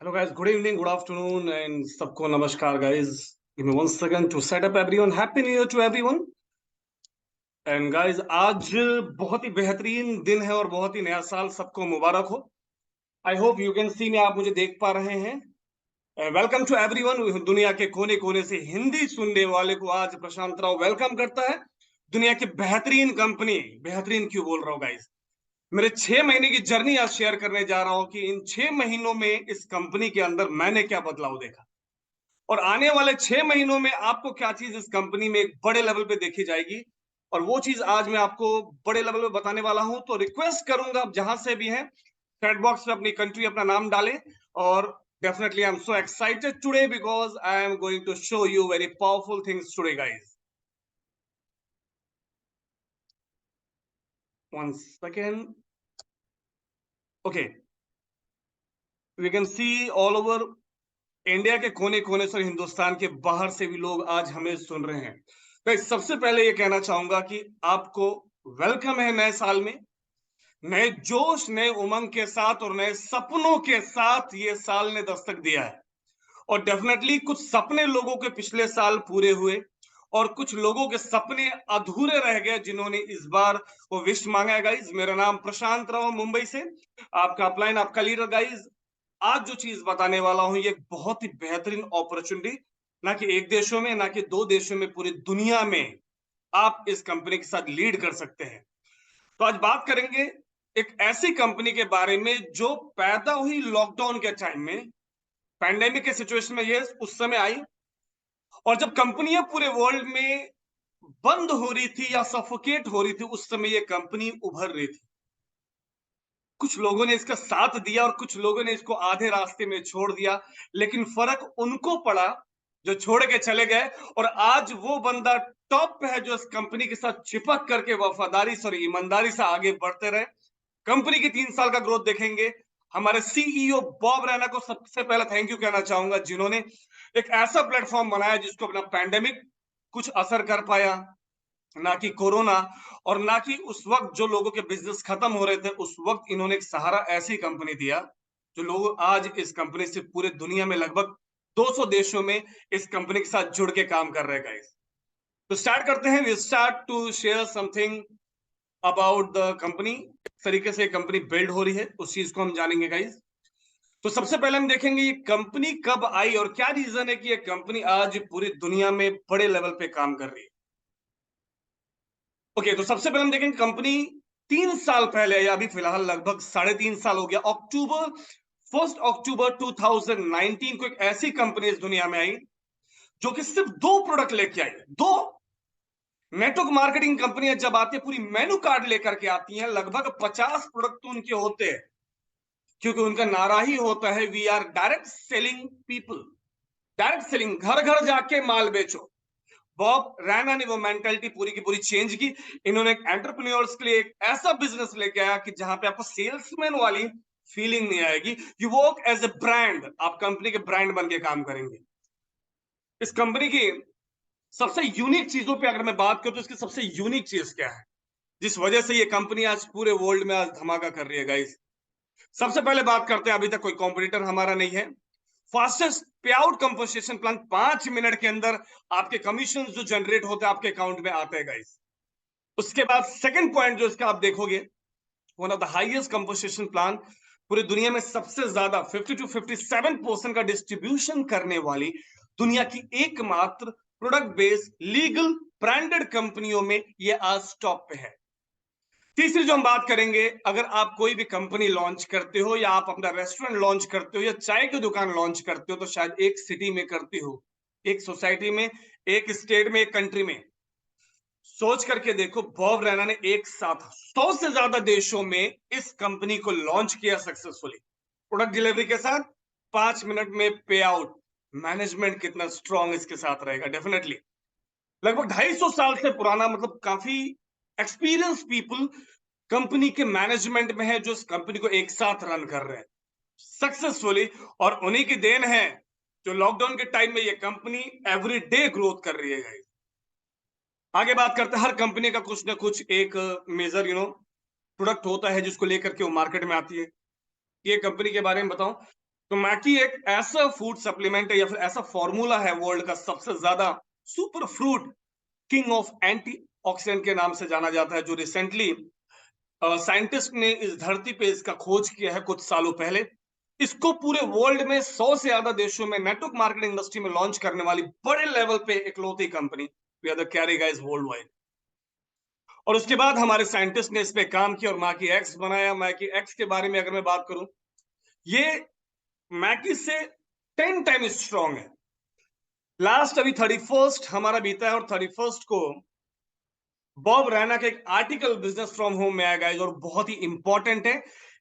Hello guys, good evening, good afternoon, and सबको नमस्कार guys. Give me 1 second to set up everyone. Happy New Year to everyone. And guys, आज बहुत ही बेहतरीन दिन है और बहुत ही नया साल सबको मुबारक हो. I hope you can see me, आप मुझे देख पा रहे हैं. Welcome to everyone. दुनिया के कोने कोने से हिंदी सुनने वाले को आज प्रशांत राव वेलकम करता है. दुनिया की बेहतरीन कंपनी, बेहतरीन क्यों बोल रहा हूँ गाइस, मेरे 6 महीने की जर्नी आज शेयर करने जा रहा हूं कि इन 6 महीनों में इस कंपनी के अंदर मैंने क्या बदलाव देखा और आने वाले 6 महीनों में आपको क्या चीज इस कंपनी में एक बड़े लेवल पे देखी जाएगी और वो चीज आज मैं आपको बड़े लेवल पे बताने वाला हूं. तो रिक्वेस्ट करूंगा आप जहां से भी हैं चैट बॉक्स में अपनी कंट्री, अपना नाम डालें. और definitely I am so excited today because I am going to show you very powerful things today guys. 1 second. Okay, we can see all over India के कोने कोने से, हिंदुस्तान के बाहर से भी लोग आज हमें सुन रहे हैं. तो सबसे पहले ये कहना चाहूंगा कि आपको वेलकम है नए साल में. नए जोश, नए उमंग के साथ और नए सपनों के साथ ये साल ने दस्तक दिया है. और डेफिनेटली कुछ सपने लोगों के पिछले साल पूरे हुए और कुछ लोगों के सपने अधूरे रह गए जिन्होंने इस बार वो विश मांगा है गाइज. मेरा नाम प्रशांत राव, मुंबई से आपका अपलाइन, आपका लीडर गाइज. आज जो चीज बताने वाला हूं ये बहुत ही बेहतरीन अपॉर्चुनिटी, ना कि एक देशों में, ना कि दो देशों में, पूरी दुनिया में आप इस कंपनी के साथ लीड कर सकते हैं. तो आज बात करेंगे एक ऐसी कंपनी के बारे में जो पैदा हुई लॉकडाउन के टाइम में, पैंडेमिक के सिचुएशन में ये उस समय आई और जब कंपनियां पूरे वर्ल्ड में बंद हो रही थी या सफोकेट हो रही थी, उस समय ये कंपनी उभर रही थी. कुछ लोगों ने इसका साथ दिया और कुछ लोगों ने इसको आधे रास्ते में छोड़ दिया, लेकिन फर्क उनको पड़ा जो छोड़ के चले गए. और आज वो बंदा टॉप पे है जो इस कंपनी के साथ चिपक करके वफादारी से और ईमानदारी से आगे बढ़ते रहे. कंपनी की 3 साल का ग्रोथ देखेंगे. हमारे सीईओ बॉब रैना को सबसे पहले थैंक यू कहना चाहूंगा, जिन्होंने एक ऐसा प्लेटफॉर्म बनाया जिसको अपना पैंडेमिक कुछ असर कर पाया, ना कि कोरोना, और ना कि उस वक्त जो लोगों के बिजनेस खत्म हो रहे थे उस वक्त इन्होंने एक सहारा ऐसी कंपनी दिया जो लोग आज इस कंपनी से पूरे दुनिया में लगभग 200 देशों में इस कंपनी के साथ जुड़ के काम कर रहे हैं गाइस. तो स्टार्ट करते हैं. We start to share something about the company. इस तरीके से कंपनी बिल्ड हो रही है उस चीज को हम जानेंगे गाइस. तो सबसे पहले हम देखेंगे ये कंपनी कब आई और क्या रीजन है कि ये कंपनी आज पूरी दुनिया में बड़े लेवल पे काम कर रही है. ओके, तो सबसे पहले हम देखेंगे कंपनी 3 साल पहले या अभी फिलहाल लगभग 3.5 साल हो गया, अक्टूबर 2019 को एक ऐसी कंपनी इस दुनिया में आई जो कि सिर्फ 2 प्रोडक्ट लेके आई. 2 नेटवर्क मार्केटिंग कंपनियां जब आती है पूरी मेनू कार्ड लेकर के आती हैं. लगभग 50 प्रोडक्ट तो उनके होते हैं क्योंकि उनका नारा ही होता है we are direct selling people. Direct selling, घर घर जाके माल बेचो. बॉब रैना ने वो मेंटालिटी पूरी की पूरी चेंज की. इन्होंने एक एंटरप्रेन्योर्स के लिए एक ऐसा बिजनेस लेके आया कि जहां पे आपको सेल्समैन वाली फीलिंग नहीं आएगी. You work as a brand, आप कंपनी के ब्रांड बन के काम करेंगे. इस कंपनी की सबसे यूनिक चीजों पे अगर मैं बात करूं तो इसकी सबसे यूनिक चीज क्या है जिस वजह से ये कंपनी आज पूरे वर्ल्ड में आज धमाका कर रही है गाइस. सबसे पहले बात करते हैं, अभी तक कोई कॉम्पिटिटर हमारा नहीं है। फास्टेस्ट पे आउट कंपनसेशन प्लान, 5 मिनट के अंदर आपके कमीशन जो जनरेट होते हैं आपके अकाउंट में आते हैं गाइस। उसके बाद सेकंड पॉइंट जो इसका आप देखोगे, one of the highest compensation plan, पूरी दुनिया में सबसे ज्यादा 50 to 57% का डिस्ट्रीब्यूशन करने वाली दुनिया की एकमात्र प्रोडक्ट बेस्ड लीगल ब्रांडेड कंपनियों में ये आज टॉप पे है। तीसरी जो हम बात करेंगे, अगर आप कोई भी कंपनी लॉन्च करते हो या आप अपना रेस्टोरेंट लॉन्च करते हो या चाय की दुकान लॉन्च करते हो, तो शायद एक सिटी में करते हो, एक सोसाइटी में, एक स्टेट में, एक कंट्री में। सोच करके देखो, बॉब रैना ने एक साथ 100 से ज्यादा देशों में इस कंपनी को लॉन्च किया सक्सेसफुली, प्रोडक्ट डिलीवरी के साथ, 5 मिनट में पे आउट। मैनेजमेंट कितना स्ट्रांग इसके साथ रहेगा, डेफिनेटली। लगभग 250 साल से पुराना, मतलब काफी एक्सपीरियंस पीपल कंपनी के मैनेजमेंट में है, जो इस कंपनी को एक साथ रन कर रहे हैं सक्सेसफुली। और उन्हीं की देन है जो लॉकडाउन के टाइम में ये कंपनी एवरी डे ग्रोथ कर रही है। आगे बात करते हैं, हर कंपनी का कुछ ना कुछ एक मेजर प्रोडक्ट होता है जिसको लेकर के वो मार्केट में आती है। ये कंपनी के बारे में बताऊं तो मैकी एक ऐसा फूड सप्लीमेंट है या फिर ऐसा फॉर्मूला है वर्ल्ड का सबसे ज्यादा super fruit king of anti oxidant के नाम से जाना जाता है, जो रिसेंटली साइंटिस्ट ने इस धरती पे इसका खोज किया है कुछ सालों पहले। इसको पूरे वर्ल्ड में 100 से ज्यादा देशों में नेटवर्क मार्केटिंग इंडस्ट्री में लॉन्च करने वाली बड़े लेवल पे इकलौती company, we are the carry guys world wide. और उसके बाद हमारे साइंटिस्ट ने इस पे काम किया और मैकी एक्स बनाया। मैकी एक्स के बारे में अगर मैं बात करूं, ये मैकी से 10 टाइम स्ट्रॉन्ग है। लास्ट अभी 31st हमारा बीता है और 31st को बॉब रैना का एक आर्टिकल बिजनेस फ्रॉम होम में आएगा और बहुत ही इंपॉर्टेंट है।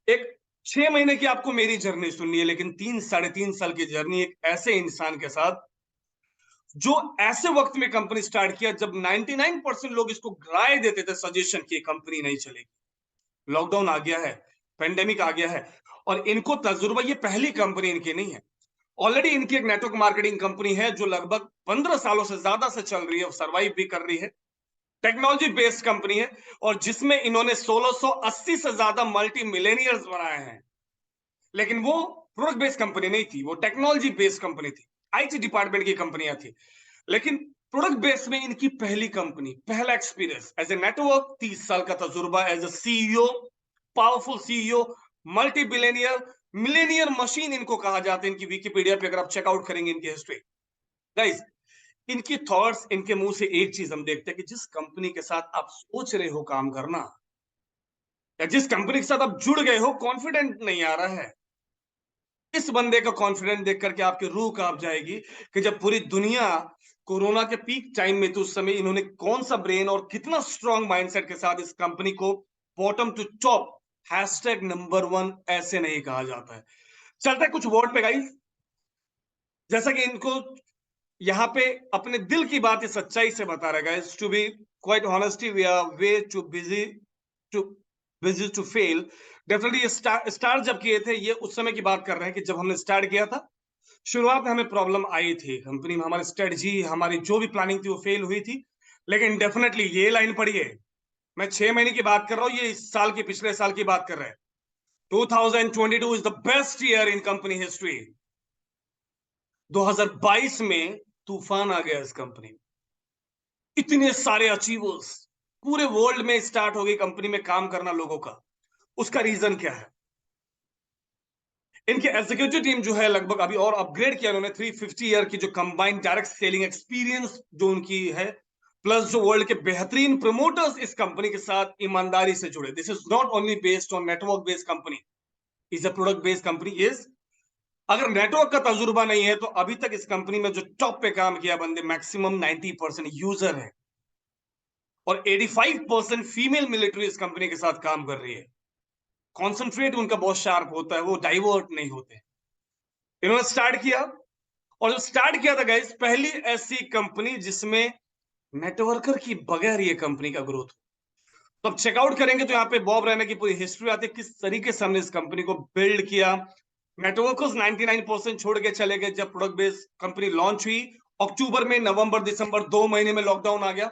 एक 6 महीने की आपको मेरी जर्नी सुननी है, लेकिन 3-3.5 साल की जर्नी एक ऐसे इंसान के साथ जो ऐसे वक्त में कंपनी स्टार्ट किया जब 99% लोग इसको राय देते थे, सजेशन की कंपनी नहीं चलेगी। लॉकडाउन आ गया है, पेंडेमिक आ गया है, और इनको तजुर्बा, ये पहली कंपनी इनकी नहीं है। ऑलरेडी इनकी एक नेटवर्क मार्केटिंग कंपनी है जो लगभग 15 सालों से ज्यादा से चल रही है और सर्वाइव भी कर रही है। टेक्नोलॉजी बेस्ड कंपनी है और जिसमें इन्होंने 1680 से ज्यादा मल्टी मिलेनियर्स बनाए हैं। लेकिन वो प्रोडक्ट बेस्ड कंपनी नहीं थी, वो टेक्नोलॉजी बेस्ड कंपनी थी, आईटी डिपार्टमेंट की कंपनियां थी। लेकिन प्रोडक्ट बेस्ड में इनकी पहली कंपनी, पहला एक्सपीरियंस एज ए नेटवर्क, 30 साल का तजुर्बा as a CEO, powerful CEO, multi billionaire, millionaire machine इनको कहा जाता है। इनकी विकिपीडिया पे अगर आप चेकआउट करेंगे इनकी हिस्ट्री, गाइस, इनकी थॉट्स, इनके मुंह से एक चीज हम देखते हैं कि जिस कंपनी के साथ आप सोच रहे हो काम करना या जिस कंपनी के साथ आप जुड़ गए हो, कॉन्फिडेंट नहीं आ रहा है। इस बंदे का कॉन्फिडेंस देख करके आपकी रूह कांप जाएगी कि जब पूरी दुनिया कोरोना के पीक टाइम में, तो उस समय इन्होंने कौन सा ब्रेन और कितना स्ट्रॉन्ग माइंडसेट के साथ इस कंपनी को बॉटम टू टॉप, #1 ऐसे नहीं कहा जाता है। चलते हैं कुछ वर्ड पे गाइस, जैसा कि इनको यहाँ पे अपने दिल की बात इस सच्चाई से बता रहा है। To be quite honesty, we are way too busy to fail. Definitely ये स्टार्ट जब किए थे, ये उस समय की बात कर रहे हैं कि जब हमने स्टार्ट किया था, शुरुआत में हमें प्रॉब्लम आई थी कंपनी में, हमारी स्ट्रेटजी, हमारी जो भी प्लानिंग थी वो फेल हुई थी। लेकिन डेफिनेटली ये लाइन पढ़िए, मैं 6 महीने की बात कर रहा हूँ, ये इस साल की, पिछले साल की बात कर रहे हैं। 2022 is the best year in company history. 2022 में तूफान आ गया इस कंपनी, इतने सारे अचीवर्स, पूरे वर्ल्ड में स्टार्ट हो गई कंपनी में काम करना लोगों का। उसका रीजन क्या है? इनकी एग्जीक्यूटिव टीम जो है लगभग अभी और अपग्रेड किया उन्होंने, 350 ईयर की जो कंबाइंड डायरेक्ट सेलिंग एक्सपीरियंस जो उनकी है, प्लस जो वर्ल्ड के बेहतरीन प्रमोटर्स इस कंपनी के साथ ईमानदारी से जुड़े। This is not only based on network based company, is a product based company. Is, अगर नेटवर्क का तजुर्बा नहीं है तो अभी तक इस कंपनी में जो टॉप पे काम किया बंदे, मैक्सिमम 90% यूजर है और 85% फीमेल मिलिट्री इस कंपनी के साथ काम कर रही है। कॉन्सेंट्रेट उनका बहुत शार्प होता है, वो डाइवर्ट नहीं होते। इन्होंने स्टार्ट किया, और जो स्टार्ट किया था गाइस, पहली ऐसी कंपनी जिसमें नेटवर्कर की बगैर ये कंपनी का ग्रोथ। तो अब चेकआउट करेंगे तो यहाँ पे बॉब रैना की पूरी हिस्ट्री आती है, किस तरीके से हमने इस कंपनी को बिल्ड किया। नेटवर्कर्स 99% छोड़ के चले गए जब प्रोडक्ट बेस्ड कंपनी लॉन्च हुई। अक्टूबर में, नवंबर, दिसंबर, 2 महीने में लॉकडाउन आ गया।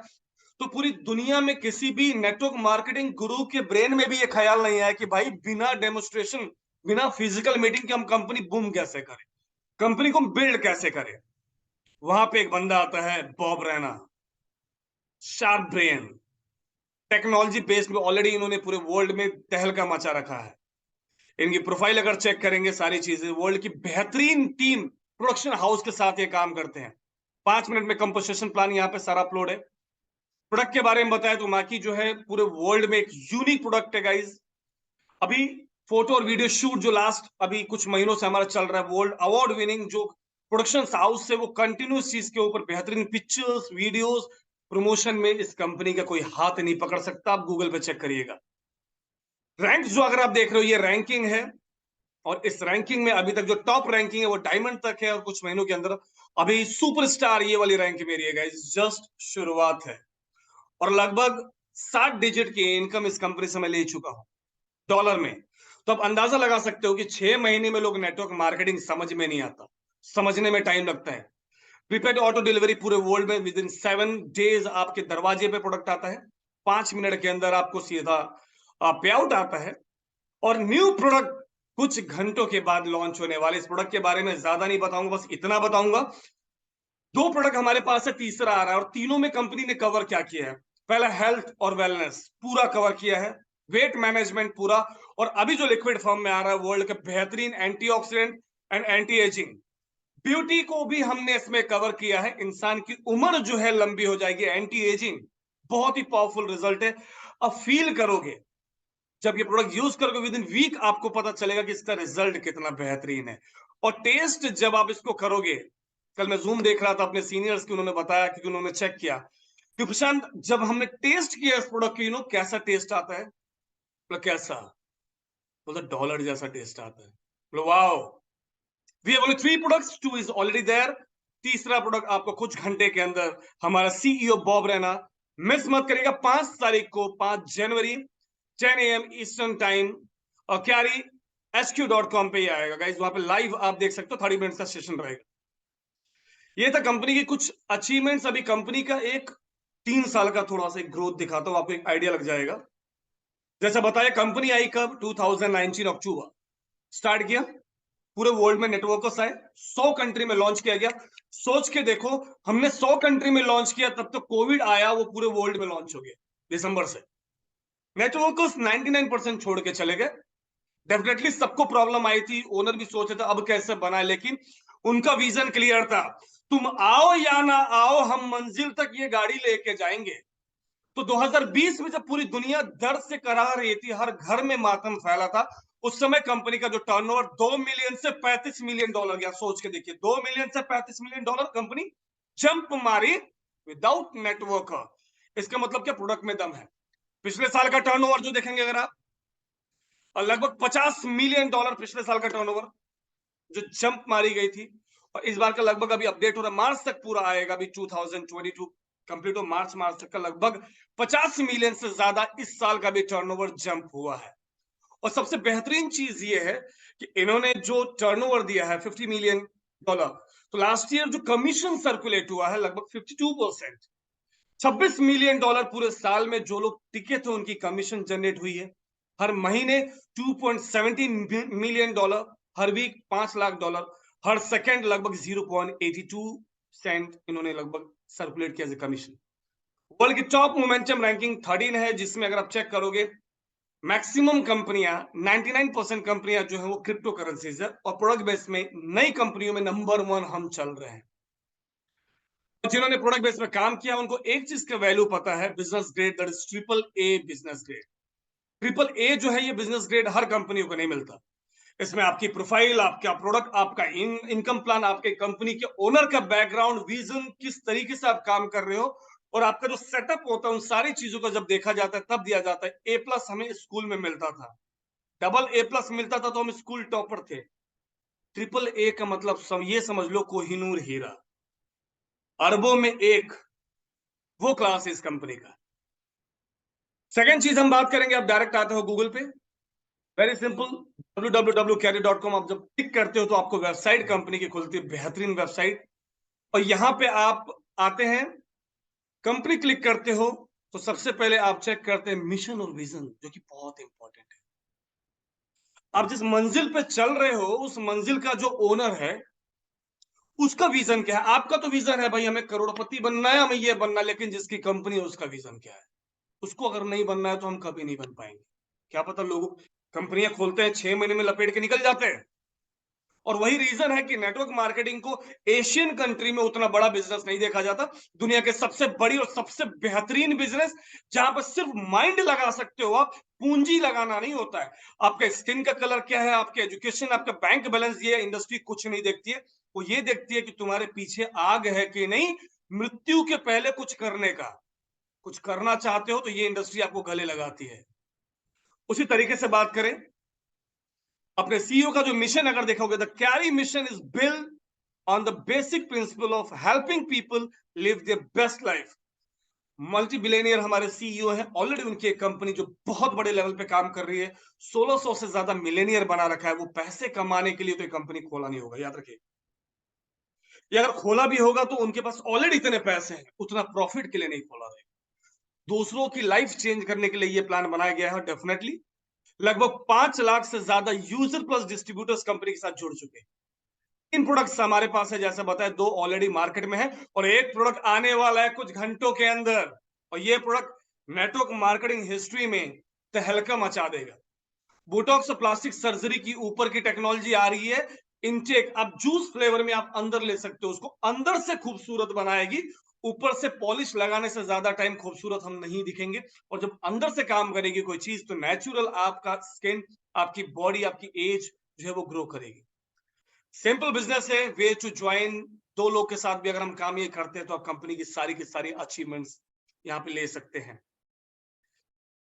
तो पूरी दुनिया में किसी भी नेटवर्क मार्केटिंग गुरु के ब्रेन में भी ये ख्याल नहीं आया कि भाई बिना डेमोस्ट्रेशन बिना फिजिकल मीटिंग के हम कंपनी बूम कैसे करें, कंपनी को बिल्ड कैसे करें। वहां पे एक बंदा आता है, Bob Raina, sharp brain, technology base में ऑलरेडी इन्होंने पूरे वर्ल्ड में तहलका मचा रखा है। इनकी प्रोफाइल अगर चेक करेंगे, सारी चीजें, वर्ल्ड की बेहतरीन टीम, प्रोडक्शन हाउस के साथ ये काम करते हैं। 5 मिनट में कंपोजिशन प्लान यहाँ पे सारा अपलोड है। प्रोडक्ट के बारे में बताया तो माकी जो है पूरे वर्ल्ड में एक यूनिक प्रोडक्ट है गाइज। अभी फोटो और वीडियो शूट जो लास्ट अभी कुछ महीनों से हमारा चल रहा है, वर्ल्ड अवार्ड विनिंग जो प्रोडक्शन हाउस से, वो कंटिन्यूस चीज के ऊपर बेहतरीन पिक्चर्स, वीडियोस, प्रमोशन में इस कंपनी का कोई हाथ नहीं पकड़ सकता। आप गूगल पे चेक करिएगा। रैंक जो अगर आप देख रहे हो, ये रैंकिंग है, और इस रैंकिंग में अभी तक जो टॉप रैंकिंग है वो डायमंड तक है, और कुछ महीनों के अंदर अभी सुपरस्टार ये वाली रैंक मेरी है गाइस, जस्ट शुरुआत है। और लगभग 60 डिजिट की इनकम इस कंपनी से मैं ले चुका हूं डॉलर में। तो आप अंदाजा लगा सकते हो कि 6 महीने में लोग नेटवर्क मार्केटिंग समझ में नहीं आता, समझने में टाइम लगता है। प्रीपेड ऑटो डिलीवरी पूरे वर्ल्ड में विद इन 7 डेज आपके दरवाजे पे प्रोडक्ट आता है। 5 मिनट के अंदर आपको सीधा पे आउट आता है। और न्यू प्रोडक्ट कुछ घंटों के बाद लॉन्च होने वाले। इस प्रोडक्ट के बारे में ज्यादा नहीं बताऊंगा, बस इतना बताऊंगा, 2 प्रोडक्ट हमारे पास है, तीसरा आ रहा है। और तीनों में कंपनी ने कवर क्या किया है? पहला हेल्थ और वेलनेस पूरा कवर किया है, वेट मैनेजमेंट पूरा, और अभी जो लिक्विड फॉर्म में आ रहा है वर्ल्ड के बेहतरीन antioxidant and anti ageing, beauty को भी हमने इसमें कवर किया है। इंसान की उम्र जो है लंबी हो जाएगी, एंटी एजिंग, बहुत ही पावरफुल रिजल्ट है। अब फील करोगे जब ये प्रोडक्ट यूज करोगे, विद इन वीक आपको पता चलेगा कि इसका रिजल्ट कितना बेहतरीन है। और टेस्ट जब आप इसको करोगे, कल मैं जूम देख रहा था अपने सीनियर्स की, उन्होंने बताया कि उन्होंने चेक किया कि प्रशांत जब हमने टेस्ट किया इस प्रोडक्ट की, कैसा टेस्ट आता है, बोला कैसा, बोला डॉलर जैसा टेस्ट आता है। बोला wow, we have only 3 products, 2 is already there. तीसरा प्रोडक्ट आपको कुछ घंटे के अंदर हमारा सीईओ बॉब रैना, मिस मत करिएगा, 5 तारीख को, 5 जनवरी, 10 AM ईस्टर्न टाइम, और क्यारी HQ.com पे ही आएगा गाइज। वहां पे लाइव आप देख सकते हो, 30 मिनट का सेशन रहेगा। ये था कंपनी की कुछ अचीवमेंट्स। अभी कंपनी का एक 3 साल का थोड़ा सा एक ग्रोथ दिखाता हूं, आपको एक आइडिया लग जाएगा। जैसा बताया, कंपनी आई कब? 2019 अक्टूबर स्टार्ट किया, पूरे वर्ल्ड में नेटवर्क को 100 कंट्री में लॉन्च किया गया। सोच के देखो, हमने 100 कंट्री में लॉन्च किया, तब तो कोविड आया, वो पूरे वर्ल्ड में लॉन्च हो गया दिसंबर से। नेटवर्क को 99% छोड़ के चले गए। डेफिनेटली सबको प्रॉब्लम आई थी, ओनर भी सोचे थे अब कैसे बनाए, लेकिन उनका विजन क्लियर था, तुम आओ या ना आओ, हम मंजिल तक ये गाड़ी लेके जाएंगे। तो 2020 में जब पूरी दुनिया दर्द से करा रही थी, हर घर में मातम फैला था, उस समय कंपनी का जो टर्नओवर 2 मिलियन से 35 मिलियन डॉलर गया। सोच के देखिए, 2 मिलियन से 35 मिलियन डॉलर कंपनी जंप मारी विदाउट नेटवर्क। इसका मतलब क्या? प्रोडक्ट में दम है। पिछले साल का टर्नओवर जो देखेंगे अगर आप, और लगभग 50 मिलियन डॉलर पिछले साल का टर्नओवर जो जंप मारी गई थी। और इस बार का लगभग अभी अपडेट हो रहा है, मार्च तक पूरा आएगा, अभी 2022 कंप्लीट हो, मार्च तक का लगभग 50 मिलियन से ज्यादा इस साल का भी टर्नओवर जंप हुआ है। और सबसे बेहतरीन चीज ये है कि इन्होंने जो टर्नओवर दिया है 50 मिलियन डॉलर, तो लास्ट ईयर जो कमीशन सर्कुलेट हुआ है लगभग 52%। 26 मिलियन डॉलर पूरे साल में जो लोग टिके थे उनकी कमीशन जनरेट हुई है। हर महीने 2.17 मिलियन डॉलर, हर वीक 5 लाख डॉलर, हर सेकेंड लगभग 0.82 सेंट इन्होंने लगभग सर्कुलेट किया कमीशन। वर्ल्ड की टॉप मोमेंटम रैंकिंग 13 है, जिसमें अगर आप चेक करोगे मैक्सिमम कंपनियां, 99% कंपनियां जो है वो क्रिप्टो करेंसीज है, और प्रोडक्ट बेस में नई कंपनियों में नंबर 1 हम चल रहे हैं। जिन्होंने प्रोडक्ट बेस में काम किया उनको एक चीज का वैल्यू पता है, business grade, that is AAA business grade. AAA जो है ये बिजनेस ग्रेड हर कंपनियों को नहीं मिलता। इसमें आपकी प्रोफाइल, आपका प्रोडक्ट, आपका इनकम प्लान, आपके कंपनी के ओनर का बैकग्राउंड, विजन, किस तरीके से आप काम कर रहे हो, और आपका जो सेटअप होता है, उन सारी चीजों को जब देखा जाता है तब दिया जाता है। A+ हमें स्कूल में मिलता था, AA+ मिलता था तो हम स्कूल टॉपर थे। AAA का मतलब ये समझ लो कोहिनूर हीरा, अरबों में एक, वो क्लास है इस कंपनी का। सेकंड चीज हम बात करेंगे, आप डायरेक्ट आते हो गूगल पे, वेरी सिंपल, www.carry.com आप जब क्लिक करते हो तो आपको वेबसाइट कंपनी की खुलती है, बेहतरीन वेबसाइट। और यहां पे आप आते हैं, कंपनी क्लिक करते हो, तो सबसे पहले आप चेक करते हैं मिशन और विजन, जो कि बहुत इंपॉर्टेंट है। आप जिस मंजिल पे चल रहे हो, उस मंजिल का जो ओनर है, उसका विजन क्या है? आपका तो विजन है भाई हमें करोड़पति बनना है, हमें ये बनना है, लेकिन जिसकी कंपनी है उसका विजन क्या है? उसको अगर नहीं बनना है तो हम कभी नहीं बन पाएंगे। क्या पता लोग कंपनियां खोलते हैं 6 महीने में लपेट के निकल जाते हैं। और वही रीजन है कि नेटवर्क मार्केटिंग को एशियन कंट्री में उतना बड़ा बिजनेस नहीं देखा जाता। दुनिया के सबसे बड़ी और सबसे बेहतरीन बिजनेस, जहां पर सिर्फ माइंड लगा सकते हो आप, पूंजी लगाना नहीं होता है। आपका स्किन का कलर क्या है, आपके एजुकेशन, आपका बैंक बैलेंस, ये इंडस्ट्री कुछ नहीं देखती है। वो ये देखती है कि तुम्हारे पीछे आग है कि नहीं, मृत्यु के पहले कुछ करने का। कुछ करना चाहते हो तो ये इंडस्ट्री आपको गले लगाती है। उसी तरीके से बात करें अपने सीईओ का जो मिशन अगर देखोगे, the carry mission is build on the basic principle of helping people live their best life. Multi billionaire हमारे सीईओ हैं, ऑलरेडी उनकी एक कंपनी जो बहुत बड़े लेवल पे काम कर रही है, 1600 से ज्यादा मिलेनियर बना रखा है। वो पैसे कमाने के लिए तो ये कंपनी खोला नहीं होगा, याद रखिए। ये अगर खोला भी होगा तो उनके पास ऑलरेडी इतने पैसे हैं, उतना प्रॉफिट के लिए नहीं खोला है। दूसरों की लाइफ चेंज करने के लिए ये प्लान बनाया गया है। डेफिनेटली लगभग 5 लाख से ज्यादा यूजर प्लस डिस्ट्रीब्यूटर्स कंपनी के साथ जुड़ चुके हैं। 3 प्रोडक्ट्स हमारे पास है, जैसे बताया, 2 ऑलरेडी मार्केट में है और एक प्रोडक्ट आने वाला है कुछ घंटों के अंदर। और ये प्रोडक्ट नेटवर्क मार्केटिंग हिस्ट्री में तहलका मचा देगा। बोटॉक्स और प्लास्टिक सर्जरी की ऊपर की टेक्नोलॉजी आ रही है। इनटेक आप जूस फ्लेवर में आप अंदर ले सकते हो, उसको अंदर से खूबसूरत बनाएगी। ऊपर से पॉलिश लगाने से ज्यादा टाइम खूबसूरत हम नहीं दिखेंगे। और जब अंदर से काम करेगी कोई चीज तो नेचुरल आपका स्किन, आपकी बॉडी, आपकी एज जो है वो ग्रो करेगी। सिंपल बिजनेस है, वे टू ज्वाइन। 2 लोग के साथ भी अगर हम काम ये करते हैं तो आप कंपनी की सारी अचीवमेंट्स यहाँ पे ले सकते हैं।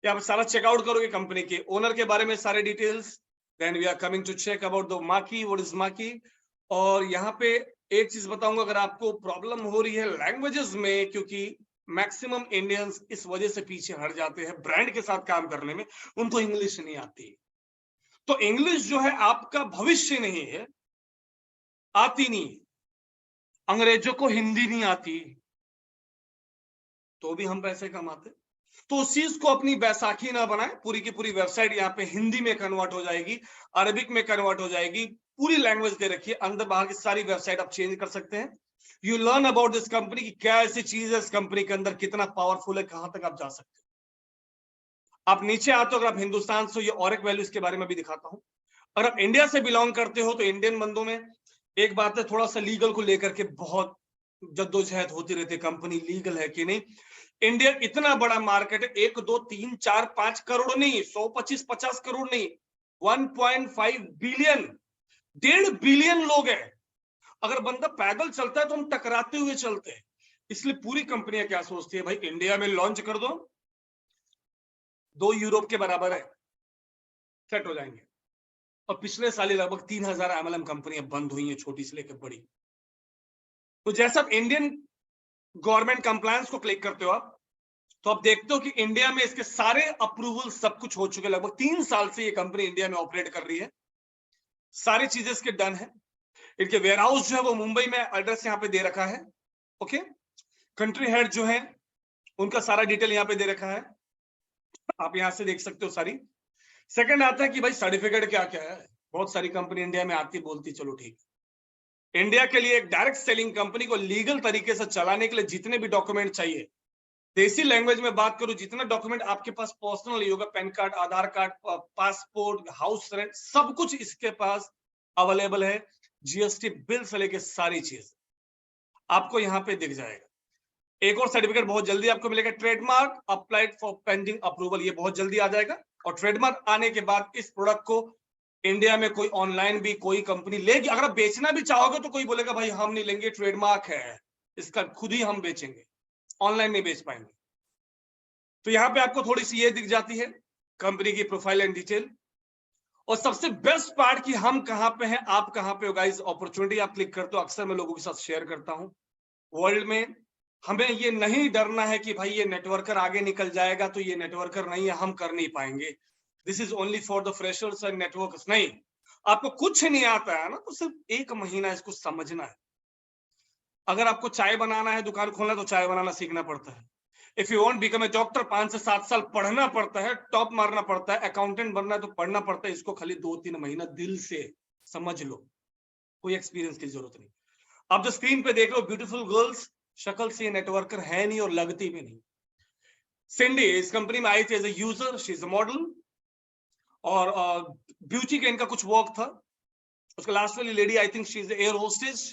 यहाँ पे सारा चेकआउट करोगे कंपनी के ओनर के बारे में सारे details. Then we are coming to check about the marquee, what is marquee. और यहाँ पे एक चीज बताऊंगा, अगर आपको प्रॉब्लम हो रही है लैंग्वेजेस में, क्योंकि मैक्सिमम इंडियंस इस वजह से पीछे हट जाते हैं ब्रांड के साथ काम करने में, उनको इंग्लिश नहीं आती। तो इंग्लिश जो है आपका भविष्य नहीं है, आती नहीं। अंग्रेजों को हिंदी नहीं आती तो भी हम पैसे कमाते। तो उस चीज को अपनी बैसाखी ना बनाए। पूरी की पूरी वेबसाइट यहाँ पे हिंदी में कन्वर्ट हो जाएगी, अरबिक में कन्वर्ट हो जाएगी, पूरी लैंग्वेज दे रखी है। अंदर बाहर की सारी वेबसाइट आप चेंज कर सकते हैं। You learn about this company की क्या ऐसी चीज है इस कंपनी के अंदर, कितना पावरफुल है, कहां तक आप जा सकते हो। आप नीचे आते हो, अगर आप हिंदुस्तान से, ये और एक वैल्यूज के बारे में भी दिखाता हूं। अगर आप इंडिया से बिलोंग करते हो तो इंडियन बंदों में एक बात है, थोड़ा सा लीगल को लेकर के बहुत जद्दोजहद होती रहती है, कंपनी लीगल है कि नहीं। इंडिया इतना बड़ा मार्केट है, 1 2 3 4 5 करोड़ नहीं, 100 25 50 करोड़ नहीं, 1.5 बिलियन, 1.5 बिलियन लोग हैं। अगर बंदा पैदल चलता है तो हम टकराते हुए चलते हैं। इसलिए पूरी कंपनियां क्या सोचती है, भाई इंडिया में लॉन्च कर दो, 2 यूरोप के बराबर है, सेट हो जाएंगे। और पिछले साल लगभग 3000 एमएलएम कंपनियां बंद हुई हैं, छोटी से लेकर बड़ी। तो जैसा आप इंडियन गवर्नमेंट कंप्लायंस को क्लिक करते हो आप, तो आप देखते हो कि इंडिया में इसके सारे अप्रूवल सब कुछ हो चुके। लगभग 3 साल से ये कंपनी इंडिया में ऑपरेट कर रही है, सारी चीजें इसके डन है। इनके वेयर हाउस जो है वो मुंबई में, एड्रेस यहाँ पे दे रखा है। ओके, कंट्री हेड जो है उनका सारा डिटेल यहाँ पे दे रखा है, आप यहाँ से देख सकते हो सारी। सेकंड आता है कि भाई सर्टिफिकेट क्या क्या है। बहुत सारी कंपनी इंडिया में आती बोलती चलो ठीक। इंडिया के लिए एक डायरेक्ट सेलिंग कंपनी को लीगल तरीके से चलाने के लिए जितने भी डॉक्यूमेंट चाहिए, देसी लैंग्वेज में बात करूं, जितना डॉक्यूमेंट आपके पास पर्सनल होगा, पैन कार्ड, आधार कार्ड, पासपोर्ट, हाउस रेंट, सब कुछ इसके पास अवेलेबल है। जीएसटी बिल से लेके सारी चीज आपको यहाँ पे दिख जाएगा। एक और सर्टिफिकेट बहुत जल्दी आपको मिलेगा, trademark applied for pending approval, ये बहुत जल्दी आ जाएगा। और ट्रेडमार्क आने के बाद इस प्रोडक्ट को इंडिया में कोई ऑनलाइन भी कोई कंपनी लेगी। अगर आप बेचना भी चाहोगे तो कोई बोलेगा भाई हम नहीं लेंगे, ट्रेडमार्क है इसका, खुद ही हम बेचेंगे, ऑनलाइन नहीं बेच पाएंगे। तो यहाँ पे आपको थोड़ी सी ये दिख जाती है कंपनी की प्रोफाइल एंड डिटेल। और सबसे बेस्ट पार्ट कि हम कहाँ पे हैं, आप कहाँ पे हो गाइस। अपॉर्चुनिटी आप क्लिक करते हो, अक्सर मैं लोगों के साथ शेयर करता हूँ। वर्ल्ड में हमें ये नहीं डरना है कि भाई ये नेटवर्कर आगे निकल जाएगा तो ये नेटवर्कर नहीं है, हम कर नहीं पाएंगे। This is only for the freshers and networkers. नहीं, आपको कुछ नहीं आता है ना तो सिर्फ 1 महीना इसको समझना है। अगर आपको चाय बनाना है, दुकान खोलना है, तो चाय बनाना सीखना पड़ता है। If you want become a doctor 5 से 7 साल पढ़ना पड़ता है, टॉप मारना पड़ता है। अकाउंटेंट बनना है तो पढ़ना पड़ता है। इसको खाली 2-3 महीना दिल से समझ लो, कोई एक्सपीरियंस की जरूरत नहीं। आप जो स्क्रीन पे देख रहे हो ब्यूटीफुल गर्ल्स, शक्ल से नेटवर्कर है नहीं और लगती भी नहीं। सिंडी इस कंपनी में आई थी as a user, she is a model, और ब्यूटी का इनका कुछ वर्क था। उसका लास्ट वाली lady I think she is air hostess,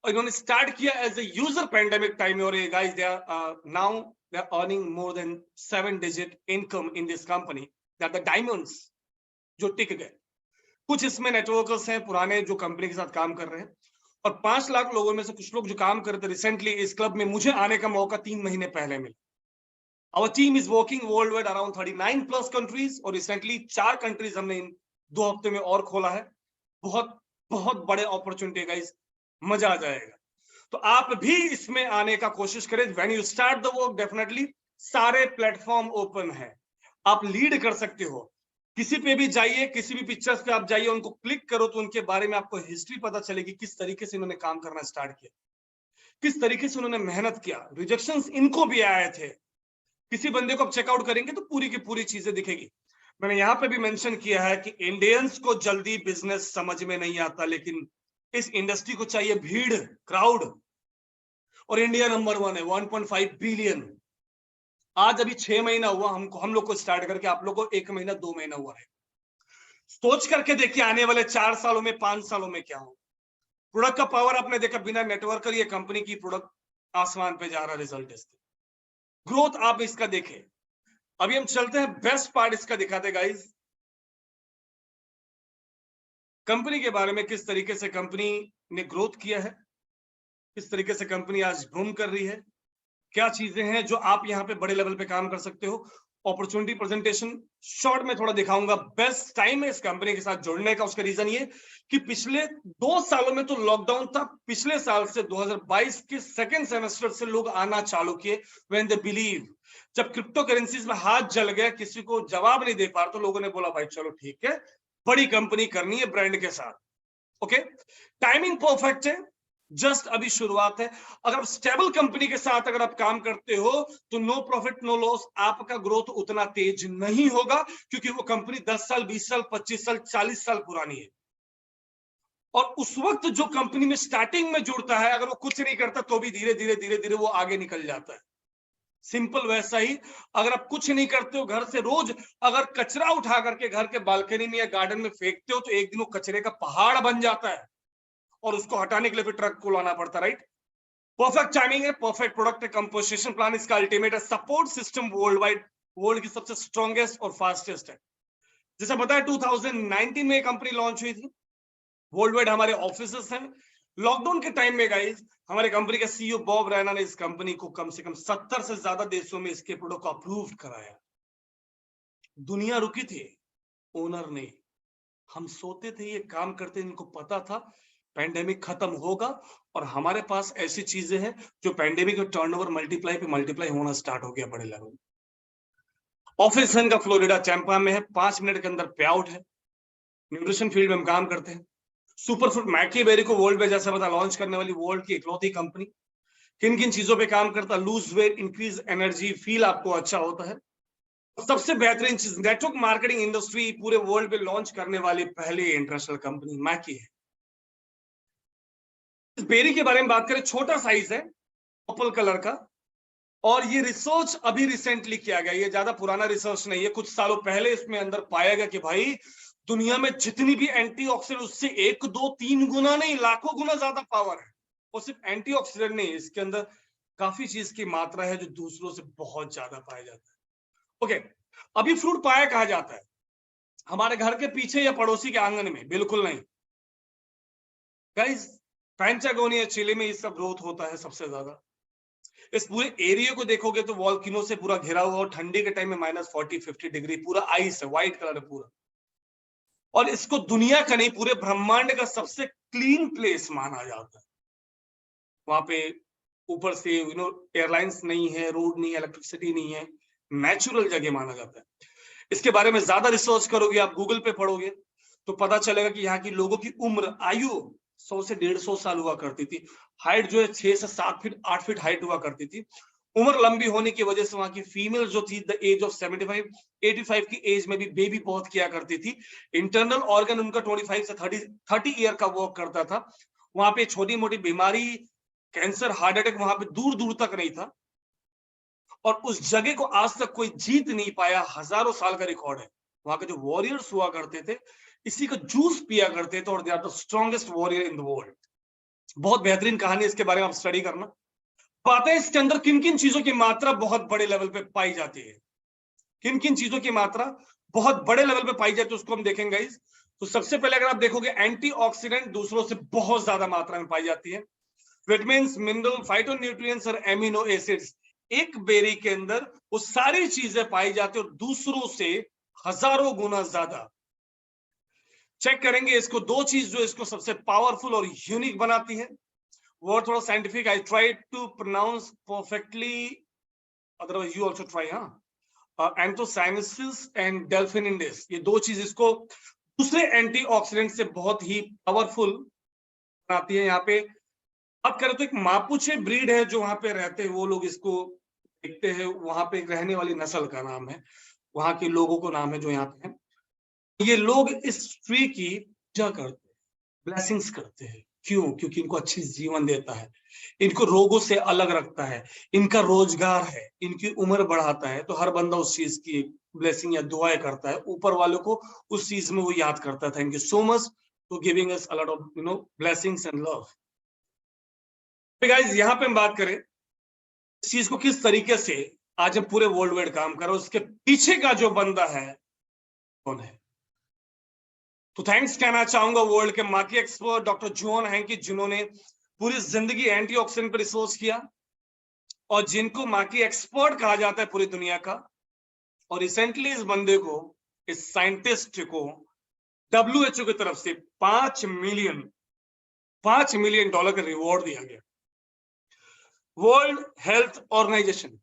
और इन्होंने स्टार्ट किया as a user pandemic time में। और ये guys they are now they are earning more than 7 digit income in this company. They are the diamonds जो टिक गए। कुछ इसमें नेटवर्कर्स हैं पुराने जो कंपनी के साथ काम कर रहे हैं, और 5 लाख लोगों में से कुछ लोग जो काम कर रहे थे रिसेंटली इस क्लब में, मुझे आने का मौका 3 महीने पहले मिला। Our team is working worldwide around 39 plus countries, और रिसेंटली 4 कंट्रीज हमने इन 2 हफ्ते में और खोला है। बहुत बहुत बड़े अपॉर्चुनिटी है गाइस, मजा आ जाएगा। तो आप भी इसमें आने का कोशिश करें। When you start the work definitely सारे प्लेटफॉर्म ओपन है, आप लीड कर सकते हो। किसी पे भी जाइए, किसी भी पिक्चर्स पे आप जाइए, उनको क्लिक करो तो उनके बारे में आपको हिस्ट्री पता चलेगी, किस तरीके से इन्होंने काम करना स्टार्ट किया, किस तरीके से उन्होंने मेहनत किया। रिजेक्शंस इनको भी आए थे। किसी बंदे को आप चेकआउट करेंगे तो पूरी की पूरी चीजें दिखेगी। मैंने यहाँ पे भी मेंशन किया है कि इंडियंस को जल्दी बिजनेस समझ में नहीं आता, लेकिन इस इंडस्ट्री को चाहिए भीड़, क्राउड, और इंडिया नंबर 1 है, 1.5 बिलियन। आज अभी 6 महीना हुआ हम लोग को स्टार्ट करके, आप लोग को 1 महीना 2 महीना हुआ है। सोच करके देखिए आने वाले 4 सालों में, 5 सालों में क्या हो। प्रोडक्ट का पावर आपने देखा, बिना नेटवर्कर ये कंपनी की प्रोडक्ट आसमान पे जा रहा, रिजल्ट इसके ग्रोथ आप इसका देखें। अभी हम चलते हैं बेस्ट पार्ट इसका दिखाते गाइस, कंपनी के बारे में, किस तरीके से कंपनी ने ग्रोथ किया है, किस तरीके से कंपनी आज बूम कर रही है, क्या चीजें हैं जो आप यहाँ पे बड़े लेवल पे काम कर सकते हो। अपॉर्चुनिटी प्रेजेंटेशन शॉर्ट में थोड़ा दिखाऊंगा। बेस्ट टाइम है इस कंपनी के साथ जुड़ने का। उसका रीजन ये कि पिछले 2 सालों में तो लॉकडाउन था, पिछले साल से 2022 के सेकेंड सेमेस्टर से लोग आना चालू किए। व्हेन दे बिलीव, जब क्रिप्टो करेंसीज में हाथ जल गया, किसी को जवाब नहीं दे पा रहे, तो लोगों ने बोला भाई चलो ठीक है, बड़ी कंपनी करनी है ब्रांड के साथ। ओके, टाइमिंग परफेक्ट है, जस्ट अभी शुरुआत है। अगर आप स्टेबल कंपनी के साथ अगर आप काम करते हो तो नो प्रॉफिट नो लॉस, आपका ग्रोथ उतना तेज नहीं होगा, क्योंकि वो कंपनी 10 साल 20 साल 25 साल 40 साल पुरानी है। और उस वक्त जो कंपनी में स्टार्टिंग में जुड़ता है, अगर वो कुछ नहीं करता तो भी धीरे धीरे धीरे धीरे वो आगे निकल जाता है। सिंपल वैसा ही, अगर आप कुछ नहीं करते हो, घर से रोज अगर कचरा उठा करके घर के बालकनी में या गार्डन में फेंकते हो, तो एक दिन वो कचरे का पहाड़ बन जाता है, और उसको हटाने के लिए फिर ट्रक को लाना पड़ता है। राइट, परफेक्ट टाइमिंग है, परफेक्ट प्रोडक्ट है, कंपोजिशन प्लान इसका अल्टीमेट है, support system world wide, world की सबसे स्ट्रॉन्गेस्ट और फास्टेस्ट है। जैसा बताया 2019 में कंपनी लॉन्च हुई थी, वर्ल्ड वाइड हमारे ऑफिसेस हैं। लॉकडाउन के टाइम में गाइस हमारे कंपनी का सीईओ बॉब रैना ने इस कंपनी को कम से कम 70 से ज्यादा देशों में इसके प्रोडक्ट को अप्रूव कराया। दुनिया रुकी थी, ओनर ने, हम सोते थे, ये काम करते, इनको पता था पैंडेमिक खत्म होगा, और हमारे पास ऐसी चीजें हैं जो पैंडेमिक में टर्नओवर मल्टीप्लाई पे मल्टीप्लाई होना स्टार्ट हो गया बड़े लेवल। ऑफिस इनका फ्लोरिडा टैंपा में है, 5 मिनट के अंदर पे आउट है। न्यूट्रिशन फील्ड में हम काम करते हैं। सुपर फूड मैकीबेरी को वर्ल्ड में जैसा पता लॉन्च करने वाली वर्ल्ड की इकलौती कंपनी। किन किन चीजों पे काम करता, lose weight, increase energy, feel आपको अच्छा होता है। सबसे बेहतरीन चीज, नेटवर्क मार्केटिंग इंडस्ट्री पूरे वर्ल्ड में लॉन्च करने वाली पहली इंटरनेशनल कंपनी मैकी है। इस बेरी के बारे में बात करें, छोटा साइज है, पर्पल कलर का, और ये रिसर्च अभी रिसेंटली किया गया, ये ज्यादा पुराना रिसर्च नहीं है, कुछ सालों पहले इसमें अंदर पाया गया कि भाई दुनिया में जितनी भी एंटीऑक्सीडेंट, उससे 1 2 3 गुना नहीं, लाखों गुना ज्यादा पावर है। और सिर्फ एंटीऑक्सीडेंट नहीं, इसके अंदर काफी चीज की मात्रा है जो दूसरों से बहुत ज्यादा पाया जाता है। ओके, अभी फ्रूट पाया कहा जाता है हमारे घर के पीछे या पड़ोसी के आंगन में, बिल्कुल नहीं गाइस। पैंटागोनिया चिली में इसका ग्रोथ होता है सबसे ज्यादा। इस पूरे एरिया को देखोगे तो वॉल्केनो से पूरा घिरा हुआ, और ठंडी के टाइम में -40-50 डिग्री, पूरा आइस है, व्हाइट कलर है पूरा। और इसको दुनिया का नहीं, पूरे ब्रह्मांड का सबसे क्लीन प्लेस माना जाता है। वहां पे ऊपर से एयरलाइंस नहीं है, रोड नहीं है, इलेक्ट्रिसिटी नहीं है, नेचुरल जगह माना जाता है। इसके बारे में ज्यादा रिसर्च करोगे, आप गूगल पे पढ़ोगे तो पता चलेगा कि यहाँ की लोगों की उम्र, आयु 100 से 150 साल हुआ करती थी। हाइट जो है 6 से 7 फीट 8 फीट हाइट हुआ करती थी। उम्र लंबी होने की वजह से वहां की फीमेल जो थी द एज ऑफ 75 85 की एज में भी बेबी बहुत किया करती थी। इंटरनल ऑर्गन उनका 25 से 30 ईयर का वर्क करता था। वहां पे छोटी मोटी बीमारी, कैंसर, हार्ट अटैक वहां पे दूर दूर तक नहीं था। और उस जगह को आज तक कोई जीत नहीं पाया, हजारों साल का रिकॉर्ड है। वहां के जो वॉरियर्स हुआ करते थे इसी का जूस पिया करते थे, और they are the strongest warrior in the world. बहुत बेहतरीन कहानी, इसके बारे में आप स्टडी करना। बातें इसके अंदर किन किन चीजों की मात्रा बहुत बड़े लेवल पे पाई जाती है, किन किन चीजों की मात्रा बहुत बड़े लेवल पे पाई जाती है, उसको हम देखेंगे गाइस। तो सबसे पहले अगर आप देखोगे, एंटीऑक्सीडेंट दूसरों से बहुत ज्यादा मात्रा में पाई जाती है। विटामिन्स, मिनरल, फाइटोन्यूट्रिएंट्स और एमिनो एसिड्स, एक बेरी के अंदर वो सारी चीजें पाई जाती है, और दूसरों से हजारों गुना ज्यादा। चेक करेंगे इसको, दो चीज जो इसको सबसे पावरफुल और यूनिक बनाती है, वो थोड़ा scientific, I try to pronounce perfectly, otherwise you also try. हाँ, एंथोसायनिन्स एंड डेल्फिनिडेस, ये दो चीज इसको दूसरे एंटीऑक्सीडेंट से बहुत ही पावरफुल बनाती है। यहाँ पे बात करें तो एक मापुचे ब्रीड है जो वहां पे रहते हैं, वो लोग इसको देखते हैं, वहां पे रहने वाली नस्ल का नाम है, वहां के लोगों को नाम है जो यहाँ पे है। ये लोग इस ट्री की पूजा करते हैं, ब्लेसिंग्स करते हैं। क्यों? क्योंकि इनको अच्छी जीवन देता है, इनको रोगों से अलग रखता है, इनका रोजगार है, इनकी उम्र बढ़ाता है। तो हर बंदा उस चीज की ब्लेसिंग या दुआएं करता है ऊपर वालों को, उस चीज में वो याद करता है। Thank you so much for giving us a lot of blessings and love. Guys, यहाँ पे हम बात करें इस चीज को किस तरीके से आज हम पूरे वर्ल्ड वाइड काम कर रहे हैं, उसके पीछे का जो बंदा है कौन है। तो थैंक्स कहना चाहूंगा वर्ल्ड के market expert doctor John hanky, जिन्होंने पूरी जिंदगी एंटीऑक्सीडेंट पर रिसर्च किया, और जिनको मार्केट एक्सपर्ट कहा जाता है पूरी दुनिया का। और रिसेंटली इस बंदे को, इस साइंटिस्ट को WHO की तरफ से $5 मिलियन का रिवॉर्ड दिया गया। वर्ल्ड हेल्थ ऑर्गेनाइजेशन,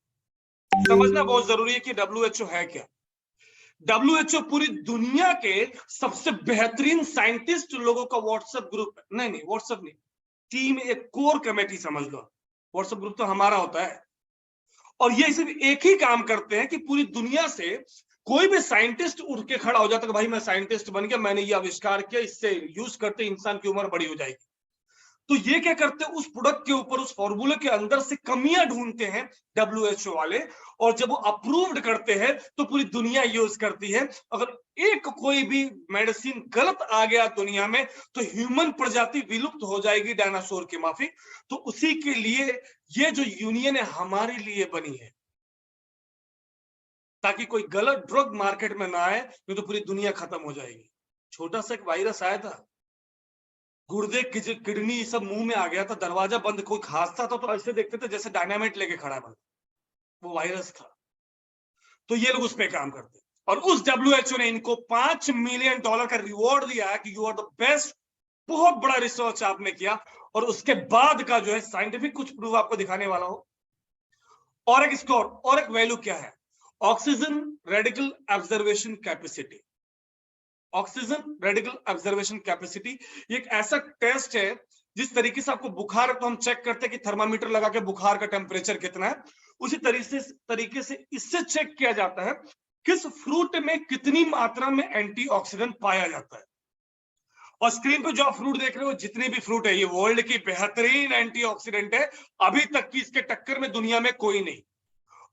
समझना बहुत जरूरी है कि WHO है क्या। WHO पूरी दुनिया के सबसे बेहतरीन साइंटिस्ट लोगों का व्हाट्सएप ग्रुप है। नहीं व्हाट्सएप नहीं, टीम, एक कोर कमेटी समझ लो। व्हाट्सएप ग्रुप तो हमारा होता है, और ये सिर्फ एक ही काम करते हैं कि पूरी दुनिया से कोई भी साइंटिस्ट उठ के खड़ा हो जाता है कि भाई मैं साइंटिस्ट बन गया, मैंने ये आविष्कार किया, इससे यूज करते इंसान की उम्र बड़ी हो जाएगी। तो ये क्या करते हैं, उस प्रोडक्ट के ऊपर, उस फॉर्मूले के अंदर से कमियां ढूंढते हैं WHO वाले, और जब वो अप्रूव्ड करते हैं तो पूरी दुनिया यूज करती है। अगर एक कोई भी मेडिसिन गलत आ गया दुनिया में तो ह्यूमन प्रजाति विलुप्त हो जाएगी, डायनासोर की माफी। तो उसी के लिए ये जो यूनियन है हमारे लिए बनी है, ताकि कोई गलत ड्रग मार्केट में ना आए, नहीं तो पूरी दुनिया खत्म हो जाएगी। छोटा सा एक वायरस आया था, गुर्दे, किडनी सब मुंह में आ गया था, दरवाजा बंद, कोई खांसता था तो ऐसे देखते थे जैसे डायनामाइट लेके खड़ा है बंदा, वो वायरस था। तो ये लोग उस पे काम करते हैं, और उस WHO ने इनको $5 मिलियन का रिवॉर्ड दिया है कि यू आर द बेस्ट। बहुत बड़ा रिसर्च आपने किया, और उसके बाद का जो है साइंटिफिक कुछ प्रूफ आपको दिखाने वाला हो। और एक स्कोर और एक वैल्यू क्या है, oxygen radical observation capacity. Oxygen radical observation capacity ये एक ऐसा टेस्ट है, जिस तरीके से आपको बुखार है तो हम चेक करते हैं कि थर्मामीटर लगा के बुखार का टेम्परेचर कितना है, उसी तरीके से इससे चेक किया जाता है किस फ्रूट में कितनी मात्रा में एंटीऑक्सीडेंट पाया जाता है। और स्क्रीन पे जो आप फ्रूट देख रहे हो, जितने भी फ्रूट है, ये वर्ल्ड की बेहतरीन एंटीऑक्सीडेंट है, अभी तक की इसके टक्कर में दुनिया में कोई नहीं।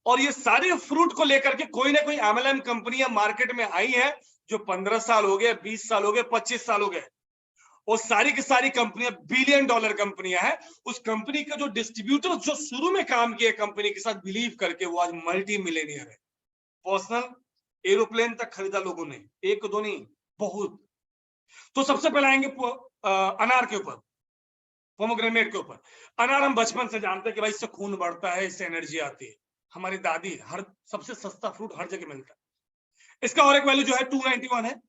और ये सारे फ्रूट को लेकर के कोई ना कोई MLM कंपनियां मार्केट में आई है, जो 15 साल हो गए, 20 साल हो गए, 25 साल हो गए। और सारी की सारी कंपनियां $1 बिलियन कंपनियां हैं। उस कंपनी का जो डिस्ट्रीब्यूटर जो शुरू में काम किया कंपनी के साथ बिलीव करके, वो आज मल्टी मिलियनियर है। पर्सनल एरोप्लेन तक खरीदा लोगों ने, एक दो नहीं, बहुत। तो सबसे पहले आएंगे अनार के ऊपर, पोमोग्रेनेट के ऊपर। अनार हम बचपन से जानते हैं कि भाई इससे खून बढ़ता है, इससे एनर्जी आती है। हमारी दादी, हर सबसे सस्ता फ्रूट हर जगह मिलता है। इसका और एक वैल्यू जो है 291 है।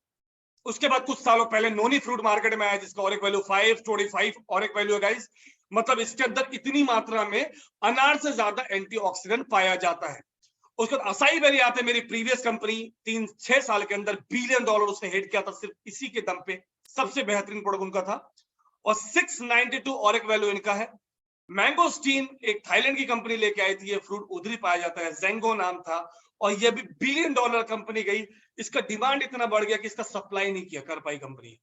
उसके बाद कुछ सालों पहले नोनी फ्रूट मार्केट में आया, जिसका और एक वैल्यू 525 और एक वैल्यू है गाइस। मतलब इसके अंदर इतनी मात्रा में अनार से ज्यादा एंटीऑक्सीडेंट पाया जाता है। उसके बाद असाई बेरी आते हैं, मेरी प्रीवियस कंपनी 3-6 साल के अंदर $1 बिलियन उसने हिट किया था, सिर्फ इसी के दम पे। सबसे बेहतरीन प्रोडक्ट उनका था। और 692 और एक वैल्यू इनका है। मैंगोस्टीन एक थाईलैंड की कंपनी लेके आई थी, ये फ्रूट उधर ही पाया जाता है, जेंगो नाम था, और ये भी $1 बिलियन कंपनी गई। इसका डिमांड इतना बढ़ गया कि इसका सप्लाई नहीं किया कर पाई कंपनी,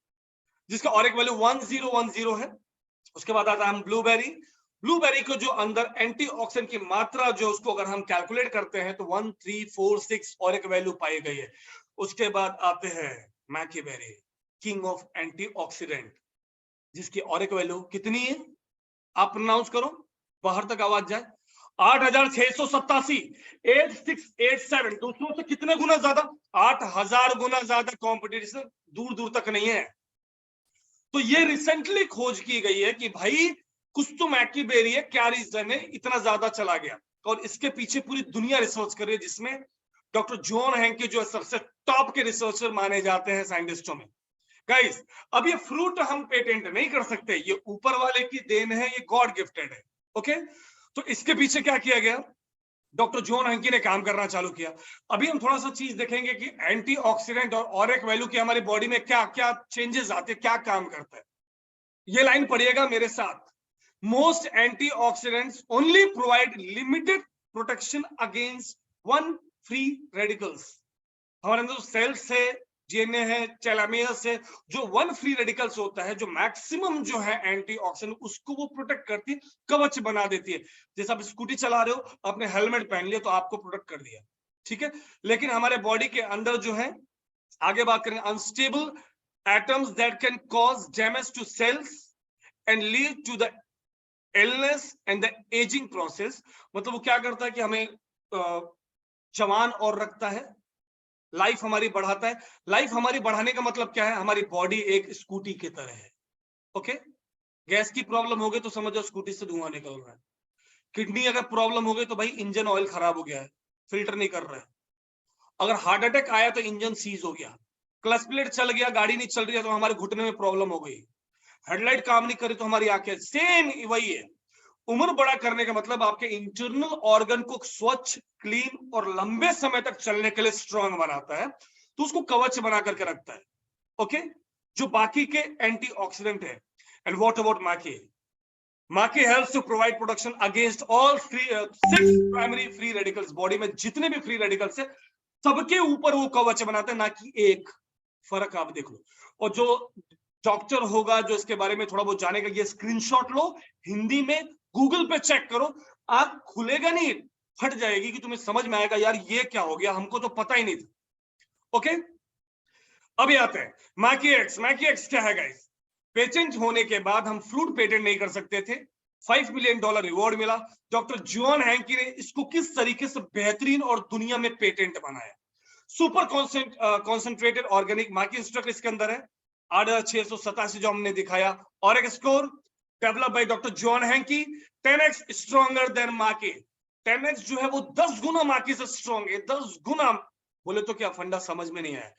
जिसका ऑरिक वैल्यू 1010 है। उसके बाद आता है हम ब्लूबेरी। ब्लूबेरी को जो अंदर एंटीऑक्सीडेंट की मात्रा जो उसको अगर हम कैलकुलेट करते हैं तो 1346 ऑरिक वैल्यू पाई गई है। उसके बाद आते हैं मैकीबेरी, किंग ऑफ एंटीऑक्सीडेंट, जिसकी ऑरिक वैल्यू कितनी है, आप प्रोनाउंस करो, बाहर तक आवाज जाए, 8687, 8687, दूसरों से कितने गुना ज्यादा, 8000 गुना ज्यादा। कंपटीशन दूर दूर तक नहीं है। तो ये रिसेंटली खोज की गई है कि भाई कुछ तो मैकीबेरी है, क्या रीजन है इतना ज्यादा चला गया, और इसके पीछे पूरी दुनिया रिसर्च कर रही है, जिसमें डॉक्टर जॉन हैंकी जो सबसे टॉप के रिसर्चर माने जाते हैं साइंटिस्टों में। गाइस, अब ये फ्रूट हम पेटेंट नहीं कर सकते, ये ऊपर वाले की देन है, ये गॉड गिफ्टेड है। ओके, तो इसके पीछे क्या किया गया, डॉक्टर जॉन हैंकी ने काम करना चालू किया। अभी हम थोड़ा सा चीज देखेंगे कि एंटीऑक्सीडेंट और ऑरिक वैल्यू की हमारी बॉडी में क्या क्या चेंजेस आते हैं, क्या काम करता है। ये लाइन पढ़िएगा मेरे साथ, most antioxidants only provide limited protection against one free radicals. हमारे अंदर सेल्स है, डीएनए है, टेलोमेयर्स है, जो वन फ्री रेडिकल्स होता है, जो मैक्सिमम जो है एंटीऑक्सीडेंट उसको वो प्रोटेक्ट करती है, कवच बना देती है। जैसे आप स्कूटी चला रहे हो, आपने हेलमेट पहन लिया तो आपको प्रोटेक्ट कर दिया, ठीक है। लेकिन हमारे बॉडी के अंदर जो है, आगे बात करेंगे, unstable atoms that can cause damage to cells and lead to the illness and the ageing process. मतलब वो क्या करता है कि हमें जवान और रखता है, लाइफ हमारी बढ़ाता है। लाइफ हमारी बढ़ाने का मतलब क्या है, हमारी बॉडी एक स्कूटी की तरह है। ओके, गैस की प्रॉब्लम हो गई तो समझो स्कूटी से धुआं निकल रहा है। किडनी अगर प्रॉब्लम हो गई तो भाई इंजन ऑयल खराब हो गया है, फिल्टर नहीं कर रहा है। अगर हार्ट अटैक आया तो इंजन सीज हो गया। क्लच प्लेट चल गया, गाड़ी नहीं चल रही है तो हमारे घुटने में प्रॉब्लम हो गई। हेडलाइट काम नहीं करी तो हमारी आंखें, सेम वही है। उम्र बड़ा करने का मतलब आपके इंटरनल ऑर्गन को स्वच्छ, क्लीन और लंबे समय तक चलने के लिए स्ट्रांग बनाता है, तो उसको कवच बना करके रखता है। ओके, जो बाकी के एंटीऑक्सीडेंट है। And what about maqui? Maqui helps to provide protection against all 6 primary free radicals. Body में जितने भी फ्री रेडिकल्स है सबके ऊपर वो कवच बनाता है, ना कि एक। फर्क आप देख लो। और जो डॉक्टर होगा जो इसके बारे में थोड़ा बहुत जानेगा, ये स्क्रीनशॉट लो, हिंदी में गूगल पे चेक करो, आंख खुलेगा नहीं, फट जाएगी कि तुम्हें समझ में आएगा यार ये क्या हो गया, हमको तो पता ही नहीं था। ओके, अभी आते हैं मैकी एक्स। मैकी एक्स क्या है गाइस? पेटेंट होने के बाद हम फ्रूट पेटेंट नहीं कर सकते थे, $5 मिलियन रिवॉर्ड मिला। डॉक्टर जॉन हैंकी ने इसको किस तरीके से बेहतरीन और दुनिया में पेटेंट बनाया। Super concentrated organic maqui extract इसके अंदर है, 8687 जो हमने दिखाया। और एक score develop by doctor John Hankey, 10x stronger than maqui. 10x जो है वो 10 गुना माकी से स्ट्रॉन्ग है, 10 गुना। बोले तो क्या फंडा समझ में नहीं आया?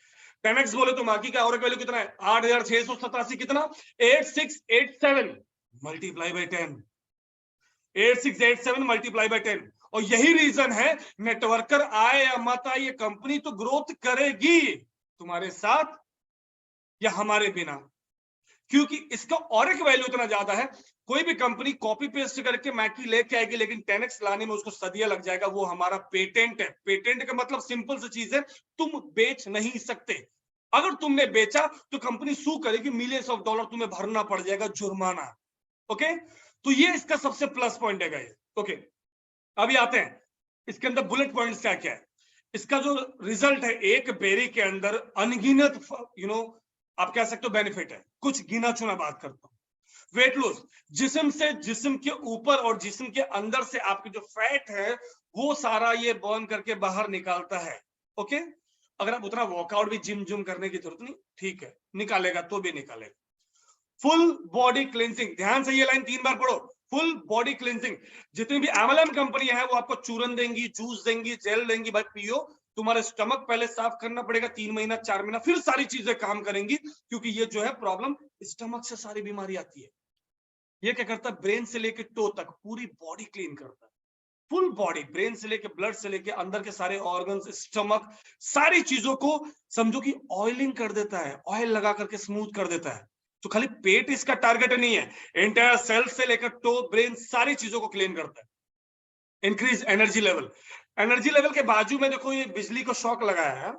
10x बोले तो माकी का ऑरिक वैल्यू कितना है, 8687, कितना, 8687 मल्टीप्लाई बाय 10, 8687 मल्टीप्लाई बाय 10। और यही रीजन है, नेटवर्कर आए या मत आए, ये कंपनी तो ग्रोथ करेगी तुम्हारे साथ या हमारे बिना, क्योंकि इसका ऑरिक वैल्यू इतना ज्यादा है। कोई भी कंपनी कॉपी पेस्ट करके मैकी लेके आएगी, लेकिन 10x लाने में उसको सदिया लग जाएगा। वो हमारा पेटेंट है। पेटेंट का मतलब सिंपल सी चीज है, तुम बेच नहीं सकते। अगर तुमने बेचा तो कंपनी सू करेगी, मिलियंस ऑफ डॉलर तुम्हें भरना पड़ जाएगा जुर्माना। ओके, तो ये इसका सबसे प्लस पॉइंट है गाइस। ओके, अभी आते हैं इसके अंदर बुलेट पॉइंट्स क्या क्या है। इसका जो रिजल्ट है, एक बेरी के अंदर अनगिनत आप कह सकते हो बेनिफिट है। कुछ गिना चुना बात करता हूं। वेट लॉस, जिस्म से, जिस्म के ऊपर और जिस्म के अंदर से आपकी जो फैट है वो सारा ये बर्न करके बाहर निकालता है। ओके, अगर आप उतना वर्कआउट भी जिम करने की जरूरत नहीं, ठीक है, निकालेगा तो भी निकालेगा। फुल बॉडी क्लिनजिंग, ध्यान से ये लाइन 3 बार पढ़ो, फुल बॉडी क्लिनजिंग। जितनी भी एमएलएम कंपनियां हैं वो आपको चूरन देंगी, जूस देंगी, जेल देंगी, भाई पियो। तुम्हारा स्टमक पहले साफ करना पड़ेगा, 3 महीना 4 महीना, फिर सारी चीजें काम करेंगी, क्योंकि ये जो है प्रॉब्लम स्टमक से सारी बीमारी आती है। ये क्या करता है, ब्रेन से लेके टो तक पूरी बॉडी क्लीन करता है। फुल बॉडी, ब्रेन से लेके ब्लड से लेके अंदर के सारे ऑर्गन्स, स्टमक, सारी चीजों को समझो कि ऑयलिंग कर देता है, ऑयल लगा करके स्मूथ कर देता है। तो खाली पेट इसका टारगेट नहीं है, एंटायर सेल से लेकर टो, ब्रेन, सारी चीजों को क्लीन करता है। Increase energy level, energy level के बाजू में देखो ये बिजली को शॉक लगाया है,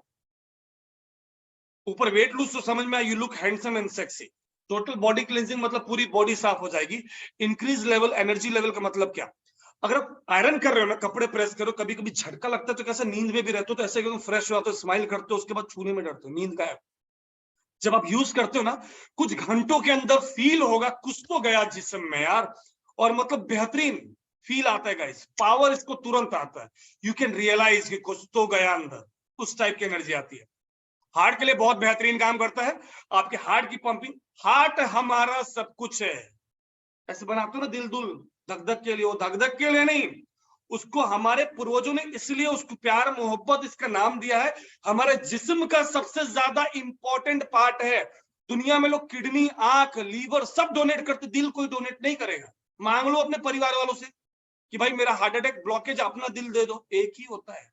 ऊपर वेट लूज, तो समझ में आया, you look handsome and sexy. Total body cleansing मतलब पूरी बॉडी साफ हो जाएगी। इंक्रीज लेवल, एनर्जी लेवल का मतलब क्या, अगर आप आयरन कर रहे हो ना, कपड़े प्रेस करो, कभी कभी झटका लगता है तो कैसे नींद में भी रहते हो, तो ऐसे एकदम फ्रेश हो जाते हो, स्माइल करते हो, उसके बाद छूने में डरते हो, नींद गायब। जब आप यूज करते हो ना, कुछ घंटों के अंदर फील होगा कुछ तो गया जिस्म में यार, और मतलब बेहतरीन फील आता है गाइस, पावर इसको तुरंत आता है, यू कैन रियलाइज कि कुछ तो गया अंदर, उस टाइप की एनर्जी आती है। हार्ट के लिए बहुत बेहतरीन काम करता है, आपके हार्ट की पंपिंग, हार्ट हमारा सब कुछ है। ऐसे बनाते हो ना दिल दुल, धक धक के लिए, वो धक धक के लिए नहीं, उसको हमारे पूर्वजों ने इसलिए उसको प्यार मोहब्बत इसका नाम दिया है, हमारे जिस्म का सबसे ज्यादा इंपॉर्टेंट पार्ट है। दुनिया में लोग किडनी, आंख, लीवर सब डोनेट करते, दिल कोई डोनेट नहीं करेगा। मांग लो अपने परिवार वालों से कि भाई मेरा हार्ट अटैक, ब्लॉकेज, अपना दिल दे दो, एक ही होता है,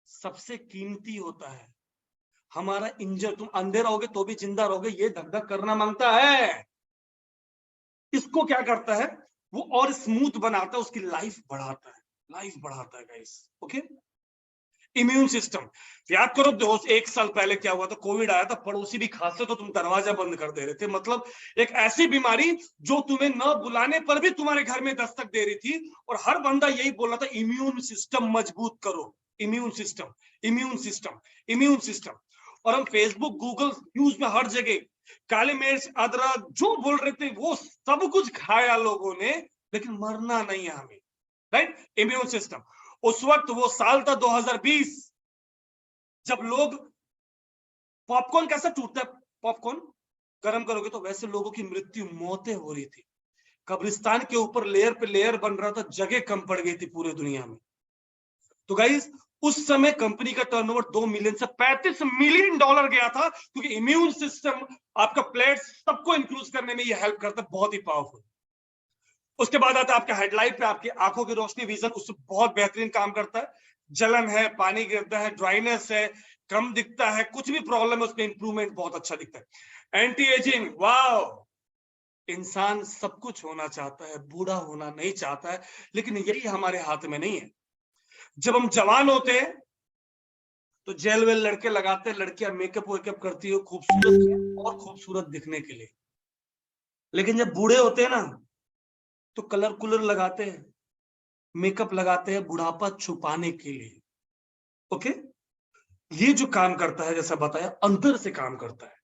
सबसे कीमती होता है हमारा इंजन। तुम अंधे रहोगे तो भी जिंदा रहोगे, ये धक धक करना मांगता है। इसको क्या करता है, वो और स्मूथ बनाता है, उसकी लाइफ बढ़ाता है, लाइफ बढ़ाता है गाइस। ओके, इम्यून सिस्टम, याद करो दोस्त, 1 साल पहले क्या हुआ था, कोविड आया था, पड़ोसी भी खांसते तो तुम दरवाजा बंद कर दे रहे थे। मतलब एक ऐसी बीमारी जो तुम्हें न बुलाने पर भी तुम्हारे घर में दस्तक दे रही थी, और हर बंदा यही बोल रहा था, इम्यून सिस्टम मजबूत करो, immune system, immune system, immune system. और हम फेसबुक, गूगल, न्यूज में हर जगह काली मिर्च, अदरक जो बोल रहे थे वो सब कुछ खाया लोगों ने, लेकिन मरना नहीं है हमें, राइट। इम्यून सिस्टम, उस वक्त वो साल था 2020, जब लोग, पॉपकॉर्न कैसा टूटता है, पॉपकॉर्न गर्म करोगे तो वैसे लोगों की मृत्यु, मौतें हो रही थी, कब्रिस्तान के ऊपर लेयर पे लेयर बन रहा था, जगह कम पड़ गई थी पूरे दुनिया में। तो गाइस उस समय कंपनी का टर्नओवर 2 मिलियन से 35 मिलियन डॉलर गया था, क्योंकि इम्यून सिस्टम आपका प्लेट्स सबको इंक्लूड करने में ये हेल्प करता है, बहुत ही पावरफुल। उसके बाद आता है आपके हेडलाइट पे, आपकी आंखों की रोशनी, विजन, उससे बहुत बेहतरीन काम करता है। जलन है, पानी गिरता है, ड्राइनेस है, कम दिखता है, कुछ भी प्रॉब्लम है उसमें इंप्रूवमेंट बहुत अच्छा दिखता है। एंटी एजिंग, वाओ, इंसान सब कुछ होना चाहता है, बूढ़ा होना नहीं चाहता है, लेकिन यही हमारे हाथ में नहीं है। जब हम जवान होते हैं तो जेल वेल लड़के लगाते हैं, लड़कियां मेकअप वेकअप करती है खूबसूरत और खूबसूरत दिखने के लिए, लेकिन जब बूढ़े होते हैं ना तो कलर कुलर लगाते हैं, मेकअप लगाते हैं बुढ़ापा छुपाने के लिए। ओके, ये जो काम करता है, जैसा बताया, अंदर से काम करता है,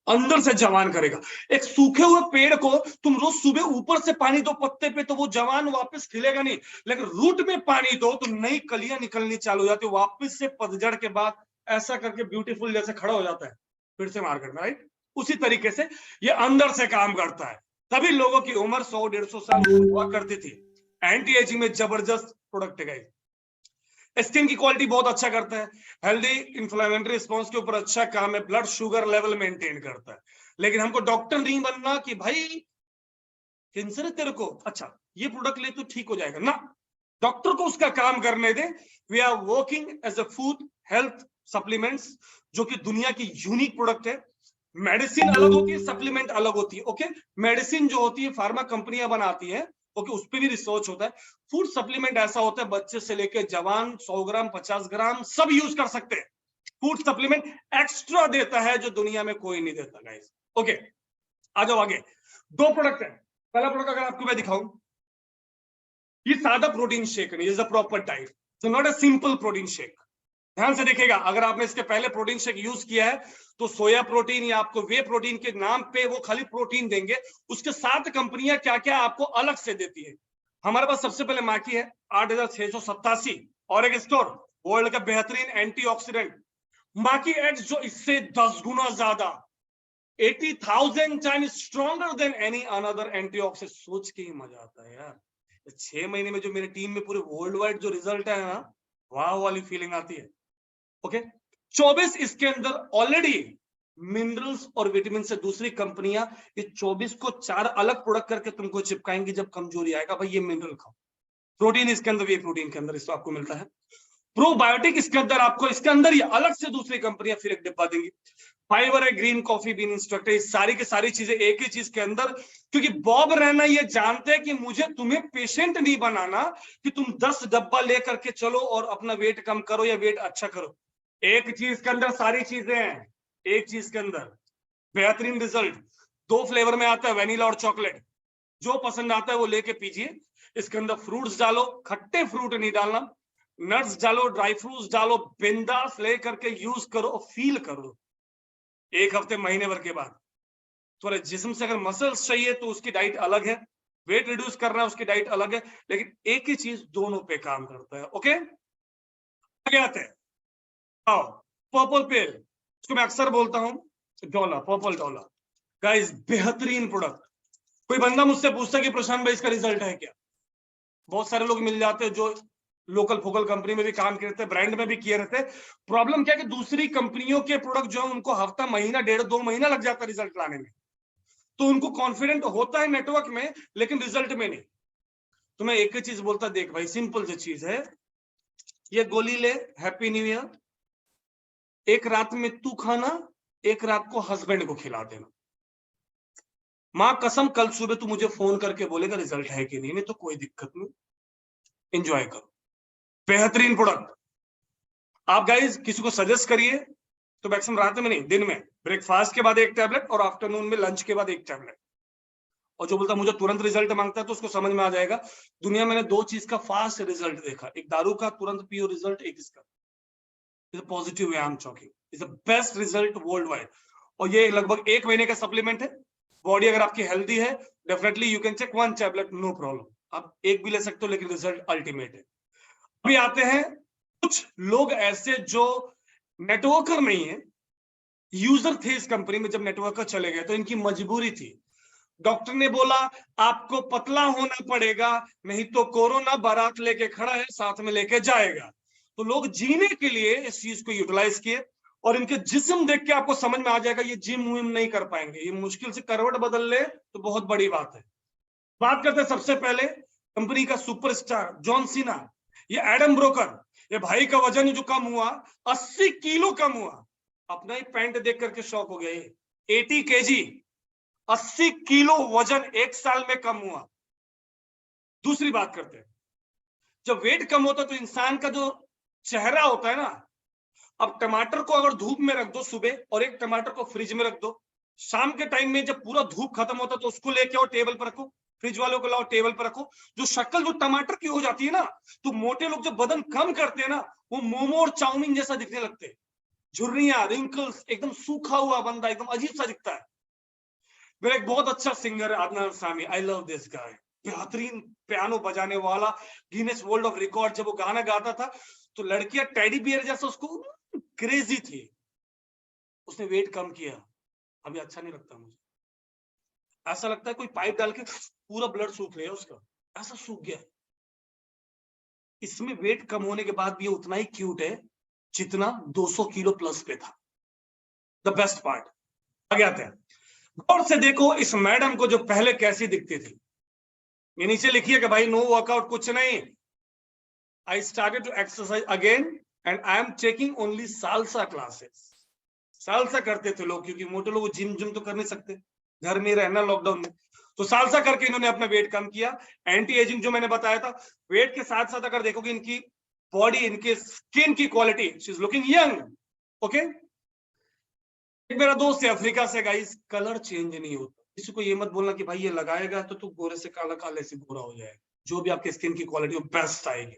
अंदर से जवान करेगा। एक सूखे हुए पेड़ को तुम रोज सुबह ऊपर से पानी दो पत्ते पे, तो वो जवान वापस खिलेगा नहीं, लेकिन रूट में पानी दो तो नई कलियां निकलनी चालू हो जाती है, वापस से पतझड़ के बाद ऐसा करके ब्यूटीफुल जैसे खड़ा हो जाता है फिर से मार्केट में, राइट। उसी तरीके से ये अंदर से काम करता है, तभी लोगों की उम्र 100-150 साल हुआ करती थी। एंटी एजिंग में जबरदस्त प्रोडक्ट है। स्किन की क्वालिटी बहुत अच्छा करता है, हेल्दी इंफ्लेमेटरी रिस्पांस के ऊपर अच्छा काम है, ब्लड शुगर लेवल मेंटेन करता है। लेकिन हमको डॉक्टर नहीं बनना कि भाई कैंसर है तेरे को, अच्छा ये प्रोडक्ट ले तो ठीक हो जाएगा ना, डॉक्टर को उसका काम करने दे। We are working as a food health supplements, जो कि दुनिया की यूनिक प्रोडक्ट है। मेडिसिन अलग होती है, सप्लीमेंट अलग होती है। ओके, मेडिसिन जो होती है फार्मा कंपनियां बनाती है, ओके, उस पर भी रिसर्च होता है। फूड सप्लीमेंट ऐसा होता है बच्चे से लेके जवान 100 ग्राम 50 ग्राम सब यूज कर सकते हैं। फूड सप्लीमेंट एक्स्ट्रा देता है जो दुनिया में कोई नहीं देता गाइस। ओके, आ जाओ आगे। 2 प्रोडक्ट है, पहला प्रोडक्ट अगर आपको मैं दिखाऊं, ये सादा प्रोटीन शेक नहीं, is a proper diet, so not a simple protein shake. ध्यान से देखिएगा, अगर आपने इसके पहले प्रोटीन शेक यूज किया है तो सोया प्रोटीन या आपको वे प्रोटीन के नाम पे वो खाली प्रोटीन देंगे, उसके साथ कंपनियां क्या क्या आपको अलग से देती है। हमारे पास सबसे पहले माकी है 8687, और एक स्टोर वर्ल्ड का बेहतरीन एंटीऑक्सीडेंट माकी एक्स, जो इससे 10 गुना ज्यादा, 80,000 times stronger than any another antioxidant. सोच के ही मजा आता है यार, 6 महीने में जो मेरी टीम में पूरे वर्ल्ड वाइड जो रिजल्ट है ना, वाह वाली फीलिंग आती है। ओके, 24 इसके अंदर ऑलरेडी मिनरल्स और विटामिन से दूसरी कंपनियां ये 24 को 4 अलग प्रोडक्ट करके तुमको चिपकाएंगी, जब कमजोरी आएगा भाई ये मिनरल खाओ। प्रोटीन इसके अंदर, ये प्रोटीन के अंदर इसको आपको मिलता है। प्रोबायोटिक इसके अंदर आपको, इसके अंदर ही अलग से दूसरी कंपनियां फिर एक डिब्बा देंगी। फाइबर है, ग्रीन कॉफी बीन इंस्ट्रक्टर, ये सारी की सारी चीजें एक ही चीज के अंदर। क्योंकि बॉब रैना ये जानते हैं कि मुझे तुम्हें पेशेंट नहीं बनाना कि तुम 10 डब्बा लेकर के चलो और अपना वेट कम करो या वेट अच्छा करो। एक चीज के अंदर सारी चीजें हैं, एक चीज के अंदर बेहतरीन रिजल्ट। 2 फ्लेवर में आता है, वेनिला और चॉकलेट। जो पसंद आता है वो लेके पीजिए। इसके अंदर फ्रूट्स डालो, खट्टे फ्रूट नहीं डालना, नट्स डालो, ड्राई फ्रूट्स डालो, बिंदास ले करके यूज करो और फील करो। 1 हफ्ते महीने भर के बाद थोड़ा जिस्म से अगर मसल्स चाहिए तो उसकी डाइट अलग है, वेट रिड्यूस करना है उसकी डाइट अलग है, लेकिन एक ही चीज दोनों पे काम करता है। ओके, आगे आते हैं। आओ, पर्पल पेल, इसको मैं अक्सर बोलता हूं डॉलर, पर्पल डॉलर। गाइस बेहतरीन प्रोडक्ट। कोई बंदा मुझसे पूछता है कि प्रशांत भाई इसका रिजल्ट है क्या? बहुत सारे लोग मिल जाते हैं जो लोकल फोकल कंपनी में भी काम करते हैं, ब्रांड में भी किए रहते हैं। प्रॉब्लम क्या है कि दूसरी कंपनियों के प्रोडक्ट जो है उनको हफ्ता, महीना, 1.5-2 महीना लग जाता है रिजल्ट लाने में। तो उनको कॉन्फिडेंट होता है नेटवर्क में, लेकिन रिजल्ट में नहीं। तो मैं एक ही चीज बोलता, देख भाई सिंपल सी चीज है, ये गोली ले, हैप्पी न्यू ईयर, एक रात में तू खाना, एक रात को हस्बैंड को खिला देना। मां कसम कल सुबह तू मुझे फोन करके बोलेगा रिजल्ट है कि नहीं, तो कोई दिक्कत नहीं, एंजॉय करो। बेहतरीन प्रोडक्ट। आप गाइज किसी को सजेस्ट करिए तो मैक्सिमम रात में नहीं, दिन में ब्रेकफास्ट के बाद एक टैबलेट और आफ्टरनून में लंच के बाद एक टैबलेट। और जो बोलता मुझे तुरंत रिजल्ट मांगता है तो उसको समझ में आ जाएगा, दुनिया में 2 चीज का फास्ट रिजल्ट देखा, एक दारू का तुरंत पियो रिजल्ट, एक इसका। Is a positive way I am talking, is a best result world wide. और ये लगभग 1 महीने का सप्लीमेंट है। बॉडी अगर आपकी हेल्दी है, definitely you can take 1 tablet, no problem. आप एक भी ले सकते हो, लेकिन रिजल्ट अल्टीमेट है। अभी आते हैं कुछ लोग ऐसे जो नेटवर्कर नहीं है, यूजर थे इस कंपनी में। जब नेटवर्कर चले गए तो इनकी मजबूरी थी। डॉक्टर ने बोला आपको पतला होना पड़ेगा, नहीं तो कोरोना बारात लेके खड़ा है, साथ में लेके जाएगा। तो लोग जीने के लिए इस चीज को यूटिलाइज किए। और इनके जिस्म देख के आपको समझ में आ जाएगा ये जिम विम नहीं कर पाएंगे, ये मुश्किल से करवट बदल ले तो बहुत बड़ी बात है। बात करते हैं सबसे पहले कंपनी का सुपरस्टार जॉन सीना, ये एडम ब्रोकर। ये भाई का वजन जो कम हुआ, 80 किलो कम हुआ। अपना ही पैंट देख करके शौक हो गया, ये 80 केजी, 80 किलो वजन 1 साल में कम हुआ। दूसरी बात करते हैं, जब वेट कम होता है तो इंसान का जो चेहरा होता है ना, अब टमाटर को अगर धूप में रख दो सुबह और एक टमाटर को फ्रिज में रख दो, शाम के टाइम में जब पूरा धूप खत्म होता है तो उसको लेके आओ टेबल पर रखो, फ्रिज वालों को लाओ टेबल पर रखो, जो शक्ल जो टमाटर की हो जाती है ना, तो मोटे लोग जब वजन कम करते हैं ना, वो मोमो और चाउमीन जैसा दिखने लगते हैं। झुर्रियां, रिंकल्स, एकदम सूखा हुआ बंदा, एकदम अजीब सा दिखता है। मेरा एक बहुत अच्छा सिंगर है Adnan Sami, I love this guy. बेहतरीन पियानो बजाने वाला, गिनेस वर्ल्ड ऑफ रिकॉर्ड। जब वो गाना गाता था तो लड़कियां टेडी बियर जैसा उसको क्रेजी थी। उसने वेट कम किया, अभी अच्छा नहीं लगता मुझे। ऐसा लगता है कोई पाइप डाल के पूरा ब्लड सूख रहा है उसका, ऐसा सूख गया। इसमें वेट कम होने के बाद भी ये उतना ही क्यूट है जितना 200 किलो प्लस पे था। द बेस्ट पार्ट, आगे आते हैं। गौर से देखो इस मैडम को जो पहले कैसी दिखती थी। ये नीचे लिखिए कि भाई नो वर्कआउट कुछ नहीं, I started to exercise again and I am taking only salsa classes. Salsa करते थे लोग, क्योंकि मोटे लोग जिम जिम तो कर नहीं सकते, घर में रहना लॉकडाउन में, तो सालसा करके इन्होंने अपना वेट कम किया। एंटी एजिंग जो मैंने बताया था, वेट के साथ साथ अगर देखोगे इनकी बॉडी, इनके स्किन की quality, she is looking young. Okay, एक मेरा दोस्त है अफ्रीका से, गाइस कलर चेंज नहीं होता। किसी को ये मत बोलना कि भाई ये लगाएगा तो तू गोरे से काला, काले से गोरा हो जाएगा। जो भी आपके स्किन की क्वालिटी बेस्ट आएगी।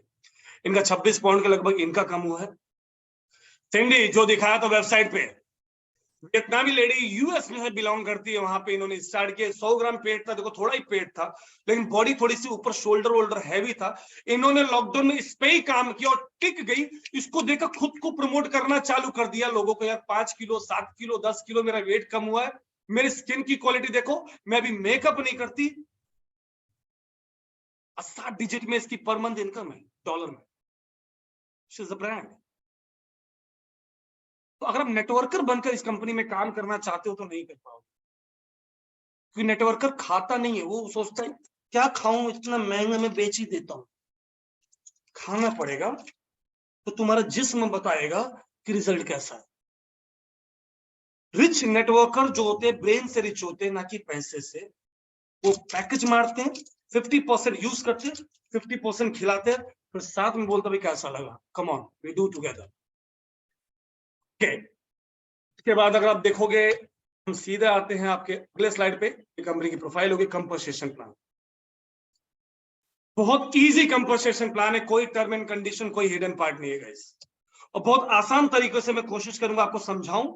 इनका 26 पाउंड के लगभग इनका कम हुआ है। सिंडी जो दिखाया था वेबसाइट पे, वियतनामी लेडी, यूएस में बिलोंग करती है, वहां पे इन्होंने स्टार्ट किया। 100 ग्राम पेट था, देखो थोड़ा ही पेट था, लेकिन बॉडी थोड़ी सी ऊपर शोल्डर वोल्डर हैवी था। इन्होंने लॉकडाउन में इस पे ही काम किया और टिक गई। इसको देखकर खुद को प्रमोट करना चालू कर दिया लोगों को, यार 5 किलो, 7 किलो, 10 किलो मेरा वेट कम हुआ है, मेरी स्किन की क्वालिटी देखो, मैं अभी मेकअप नहीं करती। 7 डिजिट में इसकी पर मंथ इनकम है डॉलर में। She is a brand. तो अगर आप नेटवर्कर बनकर इस कंपनी में काम करना चाहते हो तो नहीं कर पाओगे, क्योंकि नेटवर्कर खाता नहीं है। वो सोचता है क्या खाऊं, इतना महंगा मैं बेच ही देता हूं। खाना पड़ेगा, तो तुम्हारा जिस्म बताएगा कि रिजल्ट कैसा है। रिच नेटवर्कर जो होते हैं ब्रेन से रिच होते हैं, ना कि पैसे से। वो पैकेज मारते हैं, 50% यूज करते हैं, 50% खिलाते हैं, फिर साथ में बोलते भाई कैसा लगा, come on we do together. इसके बाद अगर आप देखोगे, हम सीधे आते हैं आपके अगले स्लाइड पे, कंपनी की प्रोफाइल होगी, कंपनसेशन प्लान। बहुत इजी कंपनसेशन प्लान है, कोई टर्म एंड कंडीशन, कोई हिडन पार्ट नहीं है गाइस, और बहुत आसान तरीके से मैं कोशिश करूंगा आपको समझाऊं।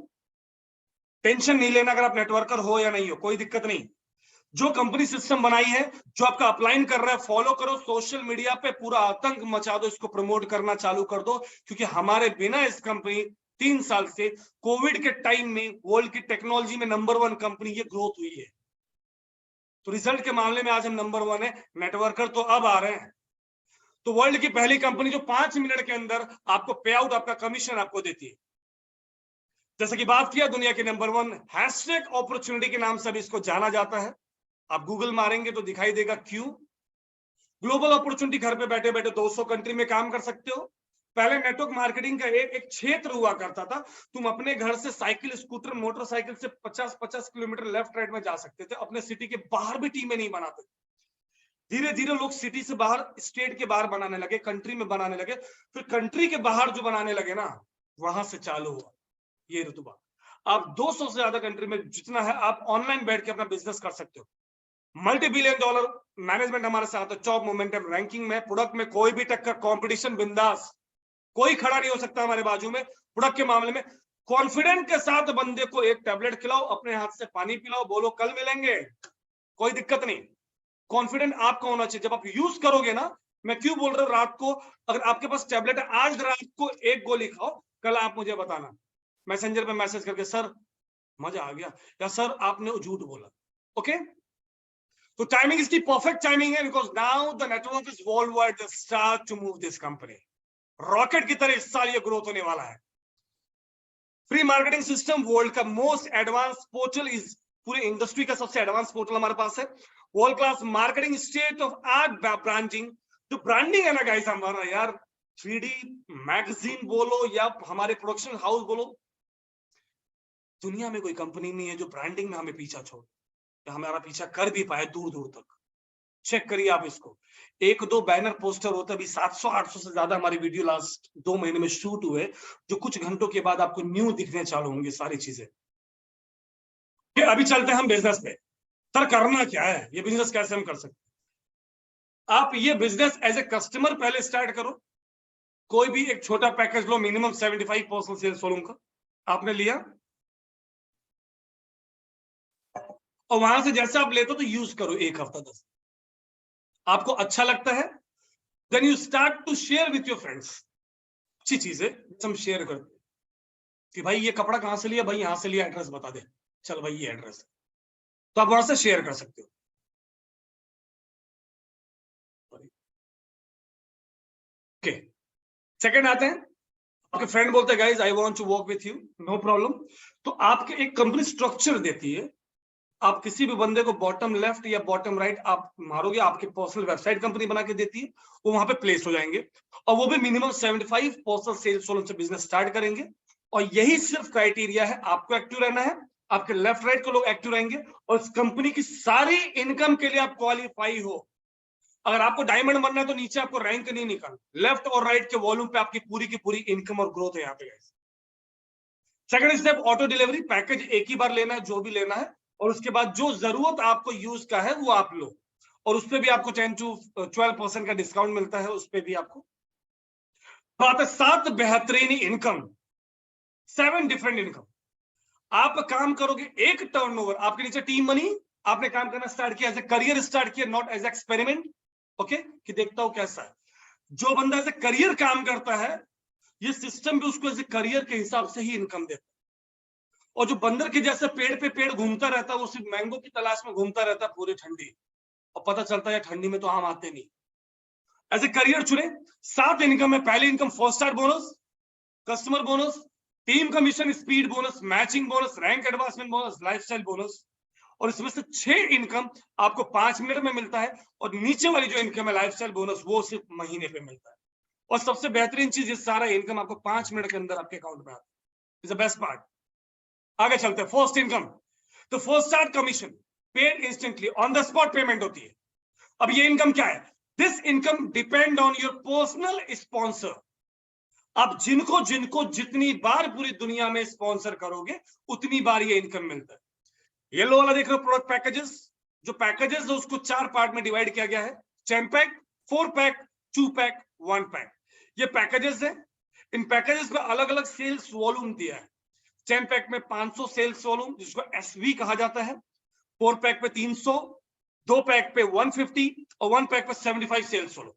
टेंशन नहीं लेना अगर आप नेटवर्कर हो या नहीं हो, कोई दिक्कत नहीं। जो कंपनी सिस्टम बनाई है, जो आपका अपलाइन कर रहा है, फॉलो करो। सोशल मीडिया पे पूरा आतंक मचा दो, इसको प्रमोट करना चालू कर दो, क्योंकि हमारे बिना इस कंपनी 3 साल से कोविड के टाइम में वर्ल्ड की टेक्नोलॉजी में नंबर 1 कंपनी ये ग्रोथ हुई है। तो रिजल्ट के मामले में आज हम नंबर 1 है, नेटवर्कर तो अब आ रहे हैं। तो वर्ल्ड की पहली कंपनी जो 5 मिनट के अंदर आपको पे आउट, आपका कमीशन आपको देती है। जैसे कि बात किया, दुनिया के नंबर 1 हैशटैग अपॉर्चुनिटी के नाम से भी इसको जाना जाता है। आप गूगल मारेंगे तो दिखाई देगा क्यों। ग्लोबल अपॉर्चुनिटी, घर पे बैठे बैठे 200 कंट्री में काम कर सकते हो। पहले नेटवर्क मार्केटिंग का एक क्षेत्र हुआ करता था, तुम अपने घर से साइकिल, स्कूटर, मोटरसाइकिल से 50-50 किलोमीटर लेफ्ट राइट में जा सकते थे, अपने सिटी के बाहर भी टीमें नहीं बनाते। धीरे धीरे लोग सिटी से बाहर, स्टेट के बाहर बनाने लगे, कंट्री में बनाने लगे, फिर कंट्री के बाहर जो बनाने लगे ना, वहां से चालू हुआ ये रुतबा। आप 200 से ज्यादा कंट्री में जितना है, आप ऑनलाइन बैठ के अपना बिजनेस कर सकते हो। $multi-billion मैनेजमेंट हमारे साथ है, टॉप मोमेंटम रैंकिंग में, प्रोडक्ट में कोई भी टक्कर, कंपटीशन बिंदास, कोई खड़ा नहीं हो सकता हमारे बाजू में। प्रोडक्ट के मामले में कॉन्फिडेंट के साथ बंदे को एक टैबलेट खिलाओ, अपने हाथ से पानी पिलाओ, बोलो कल मिलेंगे, कोई दिक्कत नहीं। कॉन्फिडेंट आपका होना चाहिए जब आप यूज करोगे ना। मैं क्यों बोल रहा हूं, रात को अगर आपके पास टैबलेट है, आज रात को एक गोली खाओ, कल आप मुझे बताना मैसेंजर पे मैसेज करके, सर मजा आ गया, या सर आपने झूठ बोला। ओके, तो टाइमिंग इसकी परफेक्ट टाइमिंग है, because now the network is world wide start to move this company. Rocket की तरह इस साल ये ग्रोथ होने वाला है। फ्री मार्केटिंग सिस्टम, वर्ल्ड का मोस्ट एडवांस पोर्टल, इज पूरे इंडस्ट्री का सबसे एडवांस पोर्टल हमारे पास है। World class marketing, state of art branding. जो ब्रांडिंग है ना गाइस हमारा यार, 3D मैगजीन बोलो या हमारे प्रोडक्शन हाउस बोलो, दुनिया में कोई कंपनी नहीं है जो ब्रांडिंग में हमें पीछा छोड़, हमारा पीछा कर भी पाए दूर दूर तक। चेक करिए आप इसको, 1-2 बैनर पोस्टर होता है, अभी 700-800 से ज्यादा हमारी वीडियो लास्ट 2 महीने में शूट हुए, जो कुछ घंटों के बाद आपको न्यू दिखने चालू होंगी सारी चीजें। अभी चलते हैं हम बिजनेस पे। सर करना क्या है, ये बिजनेस कैसे हम कर सकते। आप ये बिजनेस एज ए कस्टमर पहले स्टार्ट करो, कोई भी एक छोटा पैकेज लो, मिनिमम 75% सेल्स फॉलोइंग का आपने लिया, और वहां से जैसे आप लेते हो तो यूज करो 1 हफ्ता 10, आपको अच्छा लगता है, then you start to share with your friends. अच्छी चीज है हम शेयर करते कि भाई ये कपड़ा कहां से लिया, भाई यहां से लिया, एड्रेस बता दे, चल भाई ये एड्रेस है, तो आप वहां से शेयर कर सकते हो। ओके, सेकंड आते हैं, आपके फ्रेंड बोलते हैं guys I want to work with you, no problem. तो आपके एक कंपनी स्ट्रक्चर देती है, आप किसी भी बंदे को बॉटम लेफ्ट या बॉटम राइट आप मारोगे, आपके पर्सनल वेबसाइट कंपनी बना के देती है, वो वहां पे प्लेस हो जाएंगे, और वो भी मिनिमम 75% सेल्स से बिजनेस स्टार्ट करेंगे। और यही सिर्फ क्राइटेरिया है, आपको एक्टिव रहना है, आपके लेफ्ट राइट को लोग एक्टिव रहेंगे, और इस कंपनी की सारी इनकम के लिए आप क्वालिफाई हो। अगर आपको डायमंड बनना है तो नीचे आपको रैंक नहीं निकालना, लेफ्ट और राइट के वॉल्यूम पे आपकी पूरी की पूरी इनकम और ग्रोथ है यहाँ पे। Second step, auto delivery, package एक ही बार लेना है जो भी लेना है, और उसके बाद जो जरूरत आपको यूज का है वो आप लो, और उस पर भी आपको 10-12% का डिस्काउंट मिलता है, उस पर भी आपको। बात है 7 बेहतरीन इनकम, 7 डिफरेंट इनकम। आप काम करोगे, एक टर्नओवर, आपके नीचे टीम बनी, आपने काम करना स्टार्ट किया, एज ए करियर स्टार्ट किया, नॉट एज एक्सपेरिमेंट। ओके, कि देखता हूं कैसा है। जो बंदा एज ए करियर काम करता है, ये सिस्टम भी उसको एज ए करियर के हिसाब से ही इनकम देता है। और जो बंदर के जैसे पेड़ पे पेड़ घूमता रहता है, वो सिर्फ मैंगो की तलाश में घूमता रहता है पूरी ठंडी, और पता चलता है ठंडी में तो आम आते नहीं। एज ए करियर चुने, 7 इनकम है। पहली income first star bonus, customer bonus, team commission, speed bonus, matching bonus, rank advancement bonus, lifestyle bonus. और इसमें से 6 इनकम आपको 5 मिनट में मिलता है, और नीचे वाली जो इनकम है लाइफस्टाइल बोनस, वो सिर्फ महीने पे मिलता है। और सबसे बेहतरीन चीज, ये सारा इनकम आपको 5 मिनट के अंदर आपके अकाउंट में आता है। Is the best part. आगे चलते हैं। फर्स्ट इनकम, तो first start commission paid instantly, on the spot payment होती है। अब ये इनकम क्या है? This income depend on your personal sponsor. आप जिनको जिनको जितनी बार पूरी दुनिया में स्पॉन्सर करोगे उतनी बार ये इनकम मिलता है। येलो वाला देख रहे हो प्रोडक्ट पैकेजेस, जो पैकेजेस है उसको 4 पार्ट में डिवाइड किया गया है। 10 पैक, 4 पैक, 2 पैक, 1 पैक, ये पैकेजेस है। इन पैकेजेस में अलग अलग सेल्स वॉल्यूम दिया है। 10 पैक में 500 सेल्स वॉल्यूम, जिसको एसवी कहा जाता है। 4 पैक पे 300, 2 पैक पे 150 और 1 पैक पे 75 सेल्स वॉल्यूम।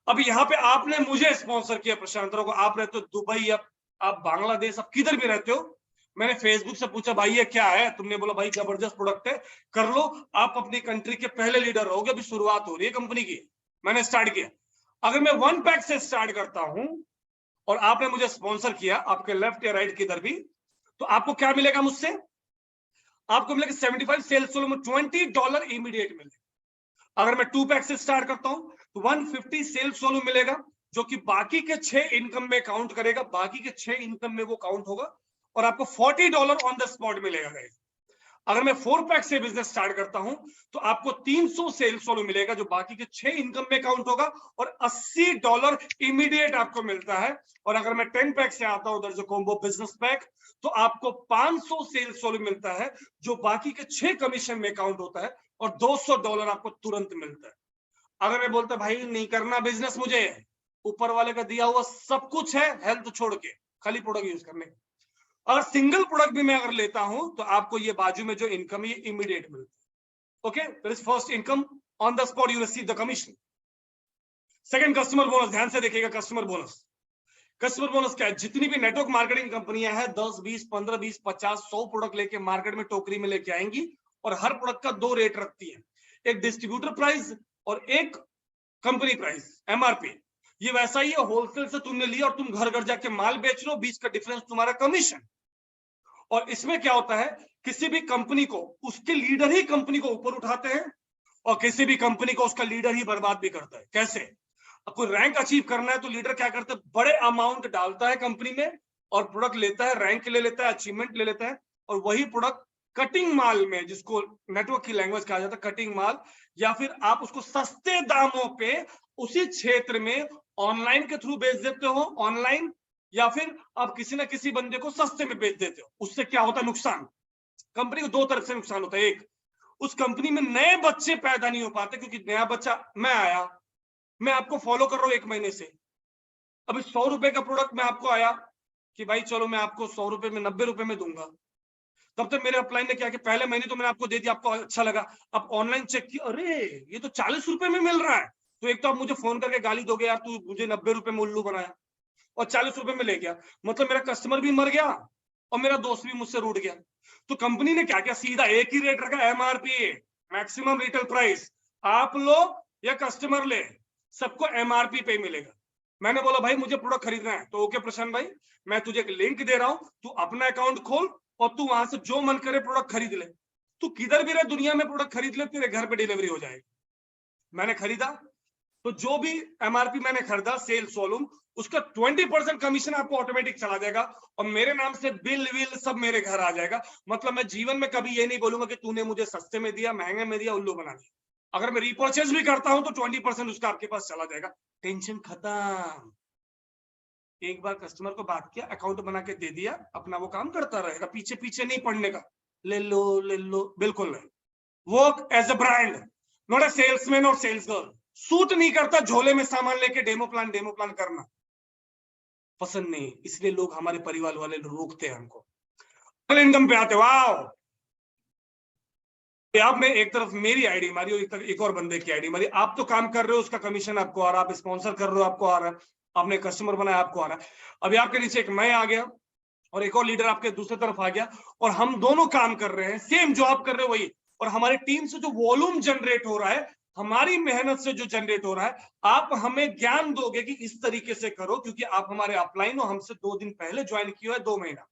अब यहाँ पे आपने मुझे स्पॉन्सर किया प्रशांत राव को, आप रहते हो दुबई, आप बांग्लादेश, आप किधर भी रहते हो। मैंने फेसबुक से पूछा भाई ये क्या है, तुमने बोला भाई जबरदस्त प्रोडक्ट है, कर लो, आप अपनी कंट्री के पहले लीडर रहोगे, अभी शुरुआत हो रही है कंपनी की। मैंने स्टार्ट किया। अगर मैं 1 पैक से स्टार्ट करता हूं और आपने मुझे स्पॉन्सर किया, आपके लेफ्ट या राइट किधर भी, तो आपको क्या मिलेगा मुझसे? आपको मिलेगा 75 सेल्स वॉल्यूम, $20 इमीडिएट मिलेगा। अगर मैं 2 पैक से स्टार्ट करता हूं तो 150 सेल्स वॉल्यूम मिलेगा, जो कि बाकी के 6 इनकम में काउंट करेगा, बाकी के 6 इनकम में वो काउंट होगा और आपको $40 ऑन द स्पॉट मिलेगा गाइस। अगर मैं 4 पैक से बिजनेस स्टार्ट करता हूं तो आपको 300 सेल्स वॉल्यूम मिलेगा, जो बाकी के 6 इनकम में काउंट होगा और $80 इमीडिएट आपको मिलता है। और अगर मैं 10 पैक से आता हूं, दर्ज कॉम्बो बिजनेस पैक, तो आपको 500 सेल्स वॉल्यूम मिलता है, जो बाकी के 6 कमीशन में काउंट होता है और $200 आपको तुरंत मिलता है। अगर मैं बोलता भाई नहीं करना बिजनेस, मुझे ऊपर वाले का दिया हुआ सब कुछ है, हेल्थ छोड़ के खाली प्रोडक्ट यूज करने, अगर सिंगल प्रोडक्ट भी मैं अगर लेता हूं तो आपको ये बाजू में जो इनकम है इमीडिएट मिलती है। Okay, that is first income, on the spot you receive the commission. Second, customer bonus. ध्यान से देखिएगा, कस्टमर बोनस। कस्टमर बोनस क्या है? जितनी भी नेटवर्क मार्केटिंग कंपनियां हैं 10, 20, 15, 20, 50, 100 प्रोडक्ट लेके मार्केट में टोकरी में लेके आएंगी और हर प्रोडक्ट का 2 रेट रखती है, एक डिस्ट्रीब्यूटर प्राइस और एक कंपनी प्राइस, एमआरपी। ये वैसा ही है, होलसेल से तुमने लिया और तुम घर घर जाके माल बेच लो, बीच का डिफरेंस तुम्हारा कमीशन। और इसमें क्या होता है, किसी भी कंपनी को उसके लीडर ही कंपनी को ऊपर उठाते हैं और किसी भी कंपनी को उसका लीडर ही बर्बाद भी करता है। कैसे? अब कोई रैंक अचीव करना है तो लीडर क्या करता है, बड़े अमाउंट डालता है कंपनी में और प्रोडक्ट लेता है, रैंक ले लेता है, अचीवमेंट ले लेता है, और वही प्रोडक्ट कटिंग माल में, जिसको नेटवर्क की लैंग्वेज कहा जाता है कटिंग माल, या फिर आप उसको सस्ते दामों पे उसी क्षेत्र में ऑनलाइन के थ्रू बेच देते हो, ऑनलाइन, या फिर आप किसी ना किसी बंदे को सस्ते में बेच देते हो। उससे क्या होता है नुकसान? कंपनी को 2 तरफ से नुकसान होता है। एक, उस कंपनी में नए बच्चे पैदा नहीं हो पाते, क्योंकि नया बच्चा, मैं आया, मैं आपको फॉलो कर रहा हूं 1 महीने से, अभी 100 रुपए का प्रोडक्ट मैं आपको आया कि भाई चलो मैं आपको 100 रुपए में 90 रुपए में दूंगा, तब तक मेरे अपलाइन ने क्या कि पहले महीने तो मैंने आपको दे दिया, आपको अच्छा लगा, अब ऑनलाइन चेक किया, अरे ये तो 40 रुपए में मिल रहा है, तो एक तो आप मुझे फोन करके गाली दोगे, यार तू मुझे 90 रुपए में उल्लू बनाया और 40 रुपए में ले गया, मतलब मेरा कस्टमर भी मर गया और मेरा दोस्त भी मुझसे रूठ गया। तो कंपनी ने क्या किया, सीधा एक ही रेट रखा, एमआरपी, मैक्सिमम रिटेल प्राइस, आप लो या कस्टमर ले, सबको एमआरपी पे मिलेगा। मैंने बोला भाई मुझे प्रोडक्ट खरीदना है, तो ओके प्रशांत भाई, मैं तुझे एक लिंक दे रहा हूं, तू अपना अकाउंट खोल और तू वहां से जो मन करे प्रोडक्ट खरीद ले, तू किधर भी रहे दुनिया में प्रोडक्ट खरीद ले, तेरे घर पे डिलीवरी हो जाएगी। मैंने खरीदा, तो जो भी एमआरपी मैंने खरीदा, सेल्स वॉल्यूम, उसका 20% कमीशन आपको ऑटोमेटिक चला जाएगा और मेरे नाम से बिल विल सब मेरे घर आ जाएगा। मतलब मैं जीवन में कभी ये नहीं बोलूंगा कि तूने मुझे सस्ते में दिया, महंगे में दिया, उल्लू बना दिया। अगर मैं रिपर्चेज भी करता हूं तो 20% उसका आपके पास चला जाएगा, टेंशन खत्म। एक बार कस्टमर को बात किया, अकाउंट बना के दे दिया, अपना वो काम करता रहेगा, पीछे पीछे नहीं पड़ने का, ले लो, बिल्कुल नहीं। Work as a brand, not a salesman और सेल्स गर्ल। सूट नहीं करता झोले में सामान लेके डेमो प्लान करना, पसंद नहीं, इसलिए लोग, हमारे परिवार वाले रोकते हैं हमको। इनकम पे आते, वाह, आपने एक तरफ मेरी आईडी मारी और एक और बंदे की आईडी मारी। आप तो काम कर रहे हो, उसका कमीशन आपको आ रहा है, आप स्पॉन्सर कर रहे हो, आपको आ रहा है, आपने कस्टमर बनाया, आपको आ रहा है। अभी आपके नीचे एक मैं आ गया और एक और लीडर आपके दूसरी तरफ आ गया और हम दोनों काम कर रहे हैं, सेम जो आप कर रहे हो वही, और हमारी टीम से जो वॉल्यूम जनरेट हो रहा है, हमारी मेहनत से जो जनरेट हो रहा है, आप हमें ज्ञान दोगे कि इस तरीके से करो, क्योंकि आप हमारे अपलाइन हो, हमसे 2 दिन पहले ज्वाइन किया है, 2 महीना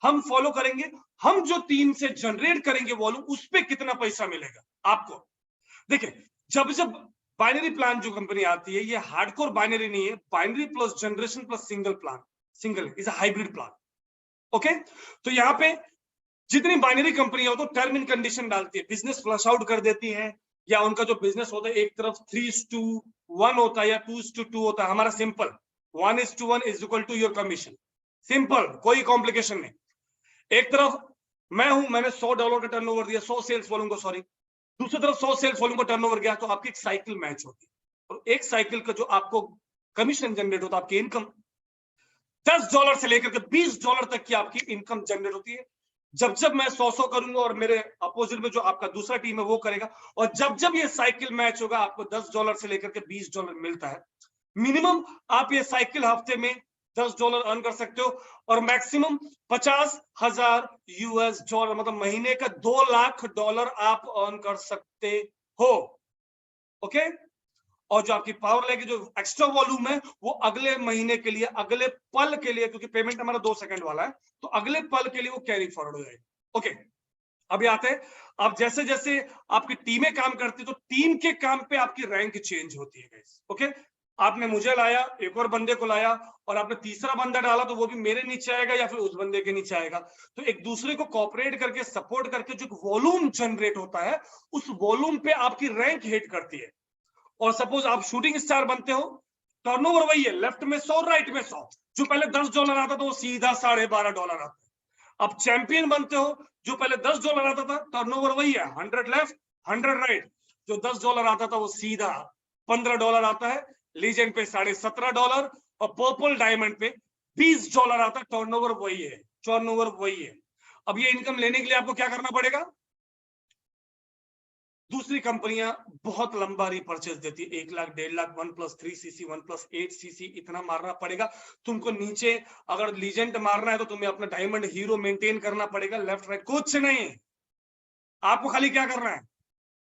हम फॉलो करेंगे। हम जो टीम से जनरेट करेंगे वॉल्यूम, उस पे कितना पैसा मिलेगा आपको। देखिए, जब बाइनरी प्लान जो कंपनी आती है, ये हार्डकोर बाइनरी नहीं है, binary plus generation plus single plan, single is a hybrid plan. Okay, तो यहाँ पे जितनी बाइनरी कंपनी हो तो टर्म एंड कंडीशन डालती है, बिजनेस फ्लश आउट कर देती है, या उनका जो बिजनेस होता है एक तरफ 3:1 होता है या 2:2 होता है। हमारा simple 1:1 is equal to your commission, simple, कोई कॉम्प्लिकेशन नहीं। एक तरफ मैं हूं, मैंने $100 का टर्नओवर दिया, 100 सेल्स वॉल्यूम को, सॉरी, दूसरी तरफ 100 सेल्स वॉल्यूम को टर्नओवर गया, तो आपकी एक साइकिल मैच होती है, और एक साइकिल का जो आपको कमीशन जनरेट होता है, आपकी इनकम $10 से लेकर के $20 तक की आपकी इनकम जनरेट होती है। जब जब मैं 100 करूंगा और मेरे अपोजिट में जो आपका दूसरा टीम है वो करेगा, और जब जब ये साइकिल मैच होगा आपको $10 से लेकर के $20 मिलता है। मिनिमम आप ये साइकिल हफ्ते में $10 अर्न कर सकते हो, और मैक्सिमम $50,000 मतलब महीने का $2 लाख आप अर्न कर सकते हो। ओके, और जो आपकी पावर लेके जो एक्स्ट्रा वॉल्यूम है वो अगले महीने के लिए, अगले पल के लिए, क्योंकि पेमेंट हमारा 2 सेकंड वाला है, तो अगले पल के लिए वो कैरी फॉरवर्ड हो जाएगा। ओके, अभी आते हैं, अब जैसे जैसे आपकी टीमें काम करती है तो टीम के काम पे आपकी रैंक चेंज होती है गाइस। ओके, आपने मुझे लाया, एक और बंदे को लाया, और आपने तीसरा बंदा डाला, तो वो भी मेरे नीचे आएगा या फिर उस बंदे के नीचे आएगा। तो एक दूसरे को कोऑपरेट करके, सपोर्ट करके जो वॉल्यूम जनरेट होता है, उस वॉल्यूम पे आपकी रैंक हिट करती है। और सपोज आप शूटिंग स्टार बनते हो, टर्नओवर वही है, लेफ्ट में 100 राइट में 100, जो पहले $10 आता था वो सीधा $12.5 आता है। अब चैंपियन बनते हो, जो पहले $10 आता था, टर्नओवर वही है, 100 लेफ्ट 100 राइट, जो $10 आता था वो सीधा $15 आता है। लीजेंड पे $17.5, और पर्पल डायमंड पे $20 आता है। टर्नओवर वही है, टर्नओवर वही है। अब ये इनकम लेने के लिए आपको क्या करना पड़ेगा? दूसरी कंपनियां बहुत लंबा रिपर्चेस देती है, 1 लाख 1.5 लाख, 1+3 सीसी 1+8 सीसी, इतना मारना पड़ेगा तुमको। नीचे अगर लीजेंड मारना है तो तुम्हें अपना डायमंड हीरो मेंटेन करना पड़ेगा, लेफ्ट राइट कुछ नहीं। आपको खाली क्या करना है,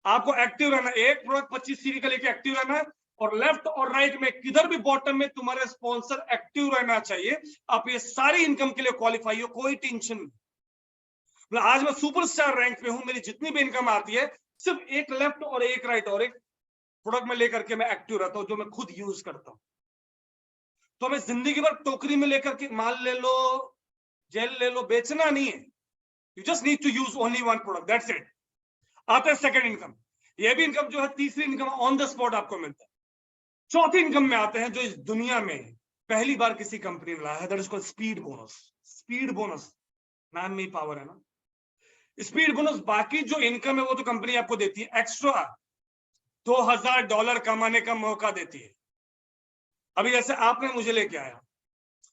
आपको एक्टिव रहना है, एक प्रोडक्ट 25 सीवी का लेके एक्टिव रहना है, और लेफ्ट और राइट में किधर भी बॉटम में तुम्हारे स्पॉन्सर एक्टिव रहना चाहिए। आप ये सारी इनकम के लिए क्वालिफाई हो, कोई टेंशन नहीं। मतलब आज मैं सुपरस्टार रैंक पे हूं, मेरी जितनी भी इनकम आती है सिर्फ एक लेफ्ट और एक राइट और एक प्रोडक्ट में लेकर के मैं एक्टिव रहता हूं, जो मैं खुद यूज करता हूं। तो हमें जिंदगी भर टोकरी में लेकर के माल ले लो, जेल ले लो, बेचना नहीं है। You just need to use only one product, that's it. आता है सेकंड इनकम, ये भी इनकम जो है तीसरी इनकम ऑन द स्पॉट आपको मिलता है। चौथी इनकम में आते हैं जो इस दुनिया में पहली बार किसी कंपनी ने लाया है, that is called speed bonus. Speed bonus नाम में ही पावर है ना। स्पीड बोनस, बाकी जो इनकम है वो तो कंपनी आपको देती है, एक्स्ट्रा $2,000 कमाने का मौका देती है। अभी जैसे आपने मुझे लेके आया,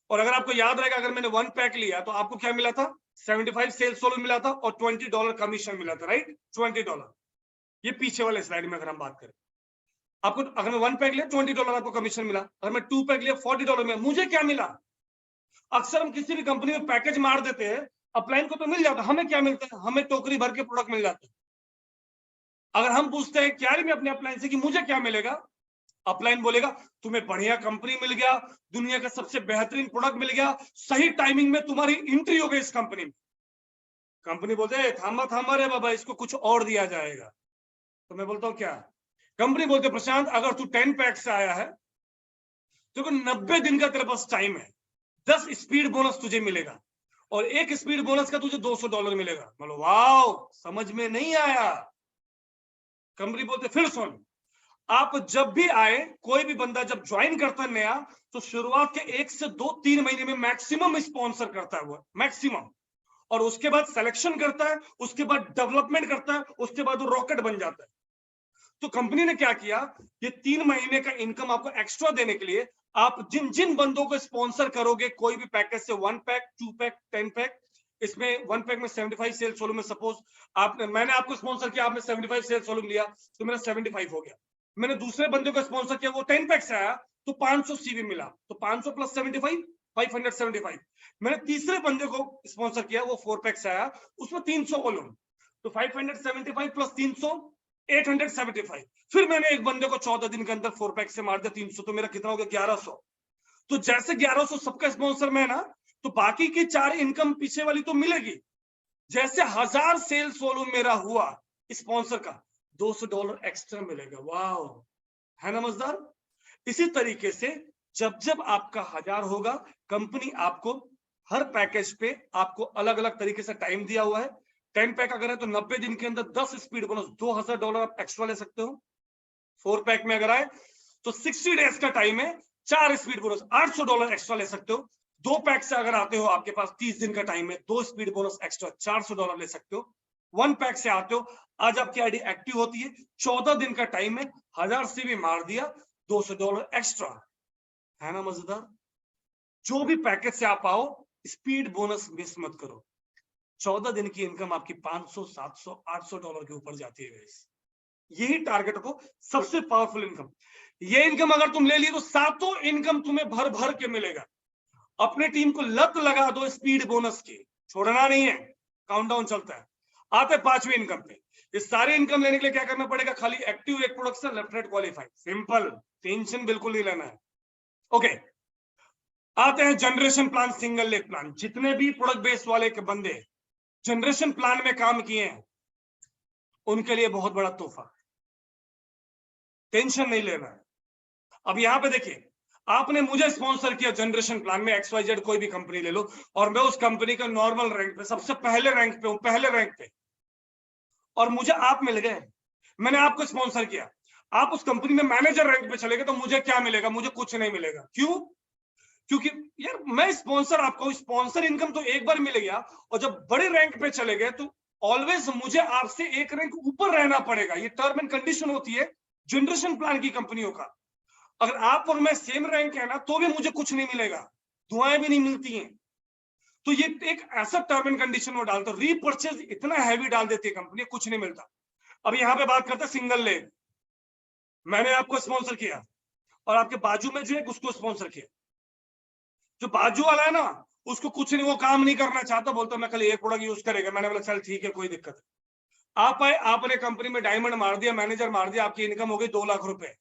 और अगर आपको याद रहेगा, अगर मैंने 1 पैक लिया तो आपको क्या मिला था? 75 सेल्स वॉल्यूम मिला था और $20 कमीशन मिला था, राइट? $20। ये पीछे वाले स्लाइड में अगर हम बात करें, आपको अगर मैं 1 पैक लिया $20 आपको कमीशन मिला, अगर मैं 2 पैक लिया $40 में, मुझे क्या मिला? अक्सर हम किसी भी कंपनी में पैकेज मार देते हैं, अपलाइन को तो मिल जाता, हमें क्या मिलता है? हमें टोकरी भर के प्रोडक्ट मिल जाते हैं। अगर हम पूछते हैं क्या मैं अपने अपलाइन से कि मुझे क्या मिलेगा, अपलाइन बोलेगा तुम्हें बढ़िया कंपनी मिल गया, दुनिया का सबसे बेहतरीन प्रोडक्ट मिल गया, सही टाइमिंग में तुम्हारी एंट्री हो गई इस कंपनी में। कंपनी बोलते हैं थामा थामा रे बाबा, इसको कुछ और दिया जाएगा। तो मैं बोलता हूँ क्या? कंपनी बोलते प्रशांत, अगर तू 10 पैक से आया है तो 90 दिन का तेरे पास टाइम है, 10 स्पीड बोनस तुझे मिलेगा, और एक स्पीड बोनस का तुझे $200 मिलेगा। बोलो वाओ, समझ में नहीं आया? कंपनी बोलते फिर सुन, आप जब भी आए, कोई भी बंदा जब ज्वाइन करता है नया, तो शुरुआत के 1 से 2-3 महीने में मैक्सिमम स्पॉन्सर करता है वो, मैक्सिमम, और उसके बाद सिलेक्शन करता है, उसके बाद डेवलपमेंट करता है, उसके बाद वो रॉकेट बन जाता है। तो कंपनी ने क्या किया, ये 3 महीने का इनकम आपको एक्स्ट्रा देने के लिए, आप जिन जिन बंदों को स्पॉन्सर करोगे कोई भी पैकेज से, 1 पैक 2 पैक 10 पैक, इसमें 1 पैक में 75 सेल्स वॉल्यूम में सपोज आपने, मैंने आपको स्पॉन्सर किया, आपने 75 सेल्स वॉल्यूम लिया, तो मेरा 75 हो गया। मैंने दूसरे बंदे को स्पॉन्सर किया, वो 10 पैक से आया, तो 500 सीवी मिला, तो 500 प्लस 75 575। मैंने तीसरे बंदे को स्पॉन्सर किया, वो 4 पैक से आया, उसमें 300 वॉल्यूम, तो 575 प्लस 300 875। फिर मैंने एक बंदे को 14 दिन के अंदर 4 पैक से मार दिया 300, तो मेरा कितना हो गया? 1100। तो जैसे 1100 सबका स्पॉन्सर में ना, तो बाकी की 4 इनकम पीछे वाली तो मिलेगी। जैसे 1000 सेल्स वॉल्यूम मेरा हुआ स्पॉन्सर का, $200 एक्स्ट्रा मिलेगा। वाह, है ना मजेदार। इसी तरीके से जब जब आपका 1000 होगा, कंपनी आपको हर पैकेज पे आपको अलग अलग तरीके से टाइम दिया हुआ है। 10 पैक अगर है तो 90 दिन के अंदर 10 स्पीड बोनस $2000 आप एक्स्ट्रा ले सकते हो। 4 पैक में अगर आए तो 60 डेज का टाइम है, 4 स्पीड बोनस $800 एक्स्ट्रा ले सकते हो। 2 पैक से अगर आते हो, आपके पास 30 दिन का टाइम है, 2 स्पीड बोनस एक्स्ट्रा $400 ले सकते हो। 1 पैक से आते हो, आज आपकी आईडी एक्टिव होती है, 14 दिन का टाइम है, 1000 से भी मार दिया, $200 एक्स्ट्रा, है ना मजेदार। जो भी पैकेज से आप आओ, स्पीड बोनस मिस मत करो। 14 दिन की इनकम आपकी 500, 700, $800 के ऊपर जाती है गाइस। यही टारगेट को सबसे पावरफुल इनकम। ये इनकम अगर तुम ले लिए तो सातों इनकम तुम्हें भर भर के मिलेगा। अपने टीम को लत लगा दो स्पीड बोनस की, छोड़ना नहीं है, काउंटडाउन चलता है। आते 5वीं इनकम पे। इस सारी इनकम लेने के लिए क्या करना पड़ेगा? खाली एक्टिव एक प्रोडक्ट से left right qualify, simple, tension बिल्कुल नहीं लेना है। ओके, आते हैं generation plan, single leg plan. जितने भी प्रोडक्ट बेस वाले के बंदे जनरेशन प्लान में काम किए हैं, उनके लिए बहुत बड़ा तोहफा, टेंशन नहीं लेना है। अब यहां पे देखिए, आपने मुझे स्पॉन्सर किया जनरेशन प्लान में, XYZ कोई भी कंपनी ले लो, और मैं उस कंपनी का नॉर्मल रैंक पे, सबसे पहले रैंक पे हूं, पहले रैंक पे, और मुझे आप मिल गए, मैंने आपको स्पॉन्सर किया, आप उस कंपनी में मैनेजर रैंक पे चले गए, तो मुझे क्या मिलेगा? मुझे कुछ नहीं मिलेगा। क्यों? क्योंकि यार मैं स्पॉन्सर, आपको स्पॉन्सर इनकम तो एक बार मिल गया, और जब बड़े रैंक पे चले गए तो ऑलवेज मुझे आपसे एक रैंक ऊपर रहना पड़ेगा। ये टर्म एंड कंडीशन होती है जनरेशन प्लान की कंपनियों का। अगर आप और मैं सेम रैंक है ना, तो भी मुझे कुछ नहीं मिलेगा, दुआएं भी नहीं मिलती हैं। तो ये एक ऐसा टर्म एंड कंडीशन वो डालता, रीपर्चेज इतना हैवी डाल देती है कंपनी, कुछ नहीं मिलता। अब यहां पे बात करते हैं सिंगल लेग। मैंने आपको स्पॉन्सर किया, और आपके बाजू में जो है उसको स्पॉन्सर किया। जो बाजू वाला है ना, उसको कुछ नहीं, वो काम नहीं करना चाहता, बोलता मैं कल एक प्रोडक्ट यूज करेगा। मैंने बोला चल ठीक है, कोई दिक्कत है। आप आए, आपने कंपनी में डायमंड मार दिया, मैनेजर मार दिया, आपकी इनकम हो गई 2 लाख रुपए।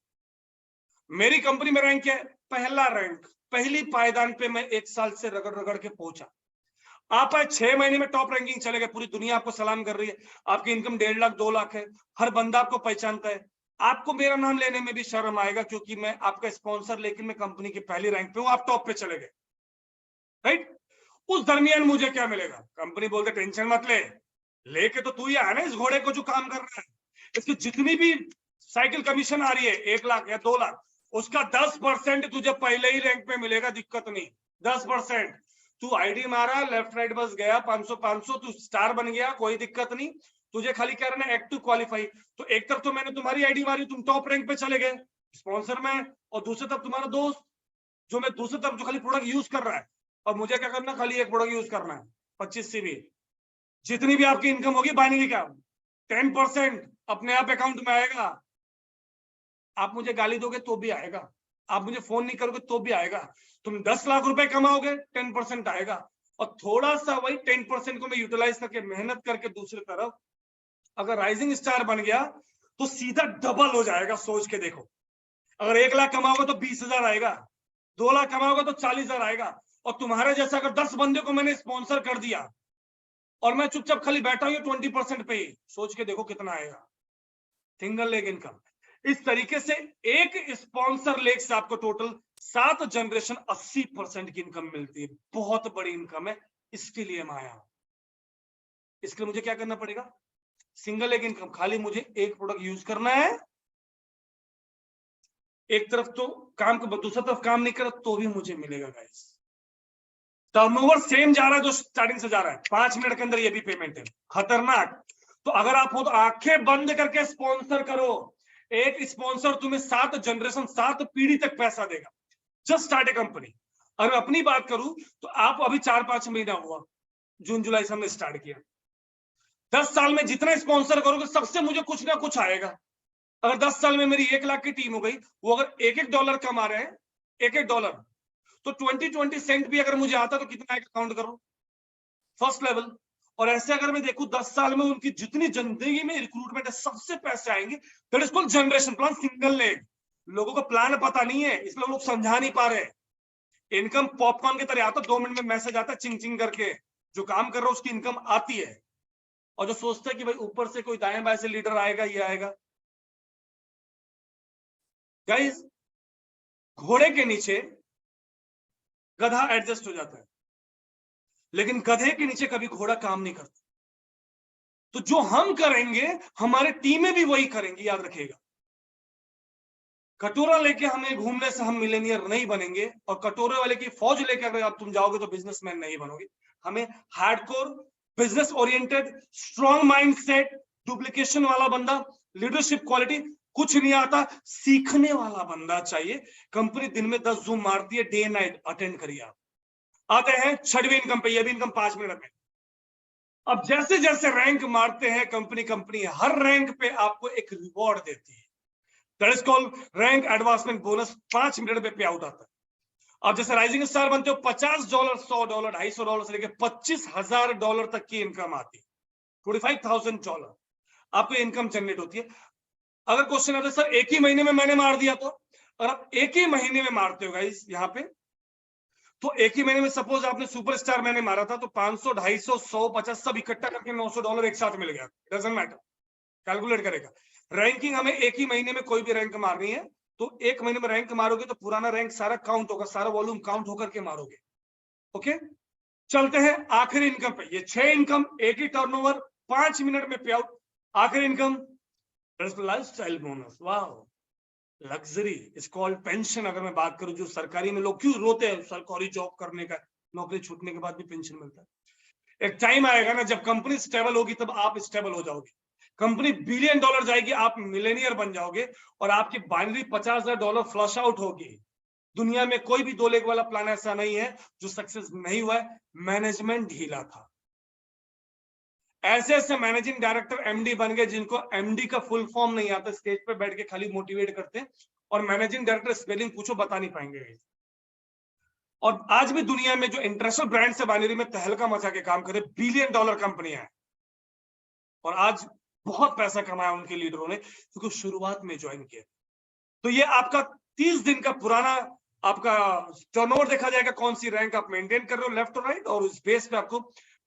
मेरी कंपनी में रैंक क्या है? पहला रैंक, पहली पायदान पे मैं 1 साल से रगड़ रगड़ के पहुंचा। आप आए 6 महीने में टॉप रैंकिंग चले गए, पूरी दुनिया आपको सलाम कर रही है, आपकी इनकम 1.5 लाख 2 लाख है, हर बंदा आपको पहचानता है। आपको मेरा नाम लेने में भी शर्म आएगा, क्योंकि मैं आपका स्पॉन्सर, लेकिन मैं कंपनी की पहली रैंक पे हूं, आप टॉप पे चले गए, राइट। उस दरमियान मुझे क्या मिलेगा? कंपनी बोलते टेंशन मत ले, लेके तो तू ही है ना इस घोड़े को जो काम कर रहा है, इसकी जितनी भी साइकिल कमीशन आ रही है 1 लाख या 2 लाख, उसका 10% तुझे पहले ही रैंक पे मिलेगा, दिक्कत नहीं। 10%। तू आईडी मारा, लेफ्ट राइट बस गया, 500 तू स्टार बन गया, कोई दिक्कत नहीं। तुझे खाली क्या करना है? Active qualify. तो एक तरफ तो मैंने तुम्हारी आईडी मारी, तुम टॉप रैंक पे चले गए स्पॉन्सर में, और दूसरी तरफ तुम्हारा दोस्त जो मैं दूसरी तरफ जो खाली प्रोडक्ट यूज कर रहा है, और मुझे क्या करना? खाली एक प्रोडक्ट यूज करना है, 25 सीबी। जितनी भी आपकी इनकम होगी बाइनरी का 10% अपने आप अकाउंट में आएगा। आप मुझे गाली दोगे तो भी आएगा, आप मुझे फोन नहीं करोगे तो भी आएगा। तुम 10 लाख रुपए कमाओगे, 10% आएगा, और थोड़ा सा वही 10% को मैं यूटिलाइज करके, मेहनत करके, दूसरी तरफ अगर राइजिंग स्टार बन गया तो सीधा डबल हो जाएगा। सोच के देखो, अगर 1 लाख कमाओगे तो 20,000 आएगा, 2 लाख कमाओगे तो 40,000 आएगा। और तुम्हारे जैसा अगर 10 बंदे को मैंने स्पॉन्सर कर दिया, और मैं चुपचाप खाली बैठा हूं 20% पे ही, सोच के देखो कितना आएगा सिंगल लेग इनकम। इस तरीके से एक स्पॉन्सर लेग से आपको टोटल 7 जनरेशन 80% की इनकम मिलती है। बहुत बड़ी इनकम है, इसके लिए मैं आया हूं। इसके लिए मुझे क्या करना पड़ेगा? सिंगल लेग इनकम, खाली मुझे एक प्रोडक्ट यूज करना है, एक तरफ तो काम को, दूसरी तरफ काम नहीं करा तो भी मुझे मिलेगा गाइस। टर्नओवर सेम जा रहा है जो स्टार्टिंग से जा रहा है, 5 मिनट के अंदर ये भी पेमेंट है, खतरनाक। तो अगर आप हो तो आंखें बंद करके स्पॉन्सर करो। एक स्पॉन्सर तुम्हें 7 जनरेशन, 7 पीढ़ी तक पैसा देगा। जस्ट स्टार्ट ए कंपनी। अगर अपनी बात करूं तो आप अभी 4-5 महीना हुआ, जून जुलाई से हमने स्टार्ट किया। 10 साल में जितना स्पॉन्सर करोगे सबसे मुझे कुछ ना कुछ आएगा। अगर 10 साल में मेरी 1 लाख की टीम हो गई, वो अगर $1 कमा रहे हैं, $1, तो 20 सेंट भी अगर मुझे आता तो कितना आएगा? काउंट करो, फर्स्ट लेवल। और ऐसे अगर मैं देखूं 10 साल में उनकी जितनी जिंदगी में रिक्रूटमेंट है, सबसे पैसे आएंगे। That is called generation plan, single leg. लोगों को प्लान पता नहीं है, इसलिए लोग समझा नहीं पा रहे। इनकम पॉपकॉर्न की तरह आता, 2 मिनट में मैसेज आता, चिंग चिंग करके। जो काम कर रहा है उसकी इनकम आती है, और जो सोचता है कि भाई ऊपर से कोई दाएं बाएं से लीडर आएगा, ये आएगा, गाइस, घोड़े के नीचे गधा एडजस्ट हो जाता है, लेकिन गधे के नीचे कभी घोड़ा काम नहीं करता। तो जो हम करेंगे हमारे टीमें भी वही करेंगी, याद रखिएगा। कटोरा लेके हमें घूमने से हम मिलेनियर नहीं बनेंगे, और कटोरे वाले की फौज लेके अगर आप तुम जाओगे तो बिजनेसमैन नहीं बनोगे। हमें hardcore, business oriented, strong mindset, duplication वाला बंदा, लीडरशिप क्वालिटी, कुछ नहीं आता, सीखने वाला बंदा चाहिए। कंपनी दिन में 10 जूम मारती है, डे नाइट अटेंड करिए आप। आते हैं छठवीं इनकम पे, ये भी इनकम 5 मिनट में। अब जैसे जैसे रैंक मारते हैं कंपनी हर रैंक पे आपको एक रिवॉर्ड देती है, that is called rank advancement bonus. 5 minute में पे आउट आता है। अब जैसे राइजिंग स्टार बनते हो, $50, $100, $250 से लेकर $25,000 तक की इनकम आती है। $25,000 आपको इनकम जनरेट होती है। अगर क्वेश्चन आता है सर एक ही महीने में मैंने मार दिया, तो अगर आप एक ही महीने में मारते हो गाइस यहाँ पे, तो एक ही महीने में सपोज आपने सुपरस्टार मैंने मारा था, तो 500, 250, 100, 50 सब इकट्ठा करके $900 एक साथ मिल गया। डजंट मैटर, कैलकुलेट करेगा। रैंकिंग हमें एक ही महीने में कोई भी रैंक मारनी है, तो एक महीने में रैंक मारोगे तो पुराना रैंक सारा काउंट होगा, सारा वॉल्यूम काउंट होकर के मारोगे। ओके, चलते हैं आखिरी इनकम पे। ये 6 इनकम, एक ही टर्नओवर, 5 मिनट में पे आउट। आखिरी इनकम लाइफस्टाइल बोनस। वाह, लग्जरी इज कॉल्ड पेंशन। अगर मैं बात करूं, जो सरकारी में लोग क्यों रोते हैं सरकारी जॉब करने का, नौकरी छूटने के बाद भी पेंशन मिलता है। एक टाइम आएगा ना जब कंपनी स्टेबल होगी, तब आप स्टेबल हो जाओगे। कंपनी $1 बिलियन जाएगी, आप मिलेनियर बन जाओगे, और आपकी बाइनरी $50,000 फ्लश आउट होगी। दुनिया में कोई भी 2 लेग वाला प्लान ऐसा नहीं है जो सक्सेस नहीं हुआ है। मैनेजमेंट ढीला था। ऐसे ऐसे मैनेजिंग डायरेक्टर एमडी बन गए जिनको एमडी का फुल फॉर्म नहीं आता, स्टेज पे बैठ के खाली मोटिवेट करते हैं, और मैनेजिंग डायरेक्टर स्पेलिंग पूछो बता नहीं पाएंगे। और आज भी दुनिया में जो इंटरनेशनल ब्रांड से बाइनरी में तहलका मचा के काम करे, $1 बिलियन कंपनियां हैं, और आज बहुत पैसा कमाया उनके लीडरों ने, क्योंकि शुरुआत में ज्वाइन किया। तो ये आपका 30 दिन का पुराना आपका टर्नओवर देखा जाएगा, कौन सी रैंक आप मेंटेन कर रहे हो लेफ्ट और राइट, और उस बेस पे आपको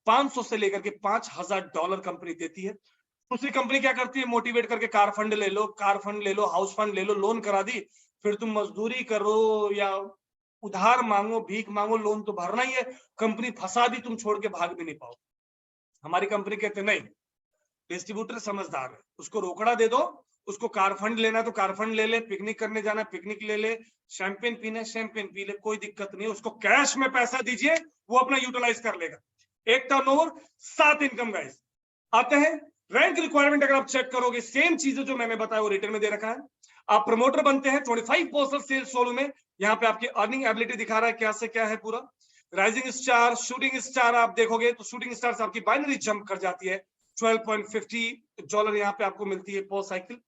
500 से लेकर के $5,000 कंपनी देती है। दूसरी कंपनी क्या करती है, मोटिवेट करके कार फंड ले लो, कार फंड ले लो, हाउस फंड ले लो, लोन करा दी, फिर तुम मजदूरी करो या उधार मांगो, भीख मांगो, लोन तो भरना ही है। कंपनी फंसा दी, तुम छोड़ के भाग भी नहीं पाओ। हमारी कंपनी कहते नहीं, डिस्ट्रीब्यूटर समझदार है, उसको रोकड़ा दे दो, उसको कार फंड लेना तो कार फंड ले ले, पिकनिक करने जाना पिकनिक ले ले, शैंपेन पीना शैंपेन पी ले, कोई दिक्कत नहीं है। उसको कैश में पैसा दीजिए, वो अपना यूटिलाइज कर लेगा। एक टर्नओवर, 7 इनकम गाइस। आते हैं रैंक रिक्वायरमेंट। अगर आप चेक करोगे, सेम चीजें जो मैंने बताया वो रिटर्न में दे रखा है। आप प्रमोटर बनते हैं, 25% सेल्स सोलो में। यहाँ पे आपकी अर्निंग एबिलिटी दिखा रहा है क्या से क्या है पूरा। राइजिंग स्टार, शूटिंग स्टार आप देखोगे तो शूटिंग स्टार से आपकी बाइनरी जंप कर जाती है, $12.50 यहाँ पे आपको मिलती है पर साइकिल।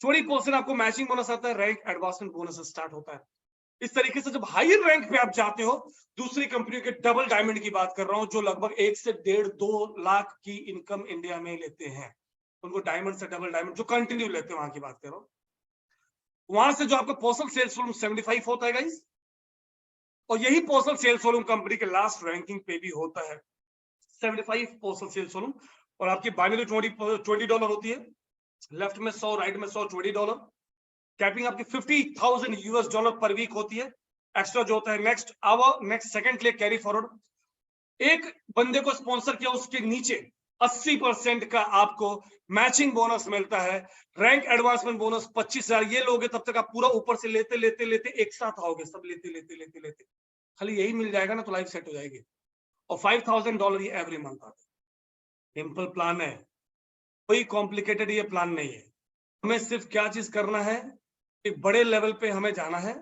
20% आपको मैचिंग बोनस आता है, रैंक एडवांसमेंट बोनस स्टार्ट होता है। इस तरीके से जब हायर रैंक पे आप जाते हो, दूसरी कंपनियों के डबल डायमंड की बात कर रहा हूं, जो लगभग 1 से 1.5-2 लाख की इनकम इंडिया में लेते हैं, उनको डायमंड से डबल डायमंड जो कंटिन्यू लेते हैं वहां की बात कर रहा हूं। वहां से जो आपका पर्सनल सेल्स वॉल्यूम 75 होता है गाइस, और यही पर्सनल सेल्स वॉल्यूम कंपनी के लास्ट रैंकिंग पे भी होता है, 75 पर्सनल सेल्स वॉल्यूम। और आपकी बाइनरी $20 होती है, लेफ्ट में 100, राइट में 100, $20। कैपिंग आपकी $50,000 पर वीक होती है। एक्स्ट्रा जो होता है नेक्स्ट आवर, नेक्स्ट सेकंड के लिए कैरी फॉरवर्ड। एक बंदे को स्पॉन्सर किया, उसके नीचे 80% का आपको मैचिंग बोनस मिलता है। Rank advancement bonus 25,000। ये लोगे तब तक आप पूरा ऊपर से लेते लेते लेते एक साथ आओगे, सब लेते लेते लेते लेते खाली यही मिल जाएगा ना तो लाइफ सेट हो जाएगी। और $5,000 ये एवरी मंथ आता है। सिंपल प्लान है, कोई कॉम्प्लिकेटेड ये प्लान नहीं है। हमें सिर्फ क्या चीज करना है, एक बड़े लेवल पे हमें जाना है,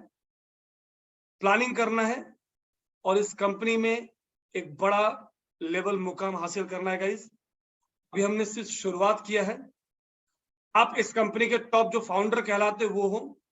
प्लानिंग करना है, और इस कंपनी में एक बड़ा लेवल मुकाम हासिल करना है गाइस। अभी हमने सिर्फ शुरुआत किया है। आप इस कंपनी के टॉप जो फाउंडर कहलाते वो हो,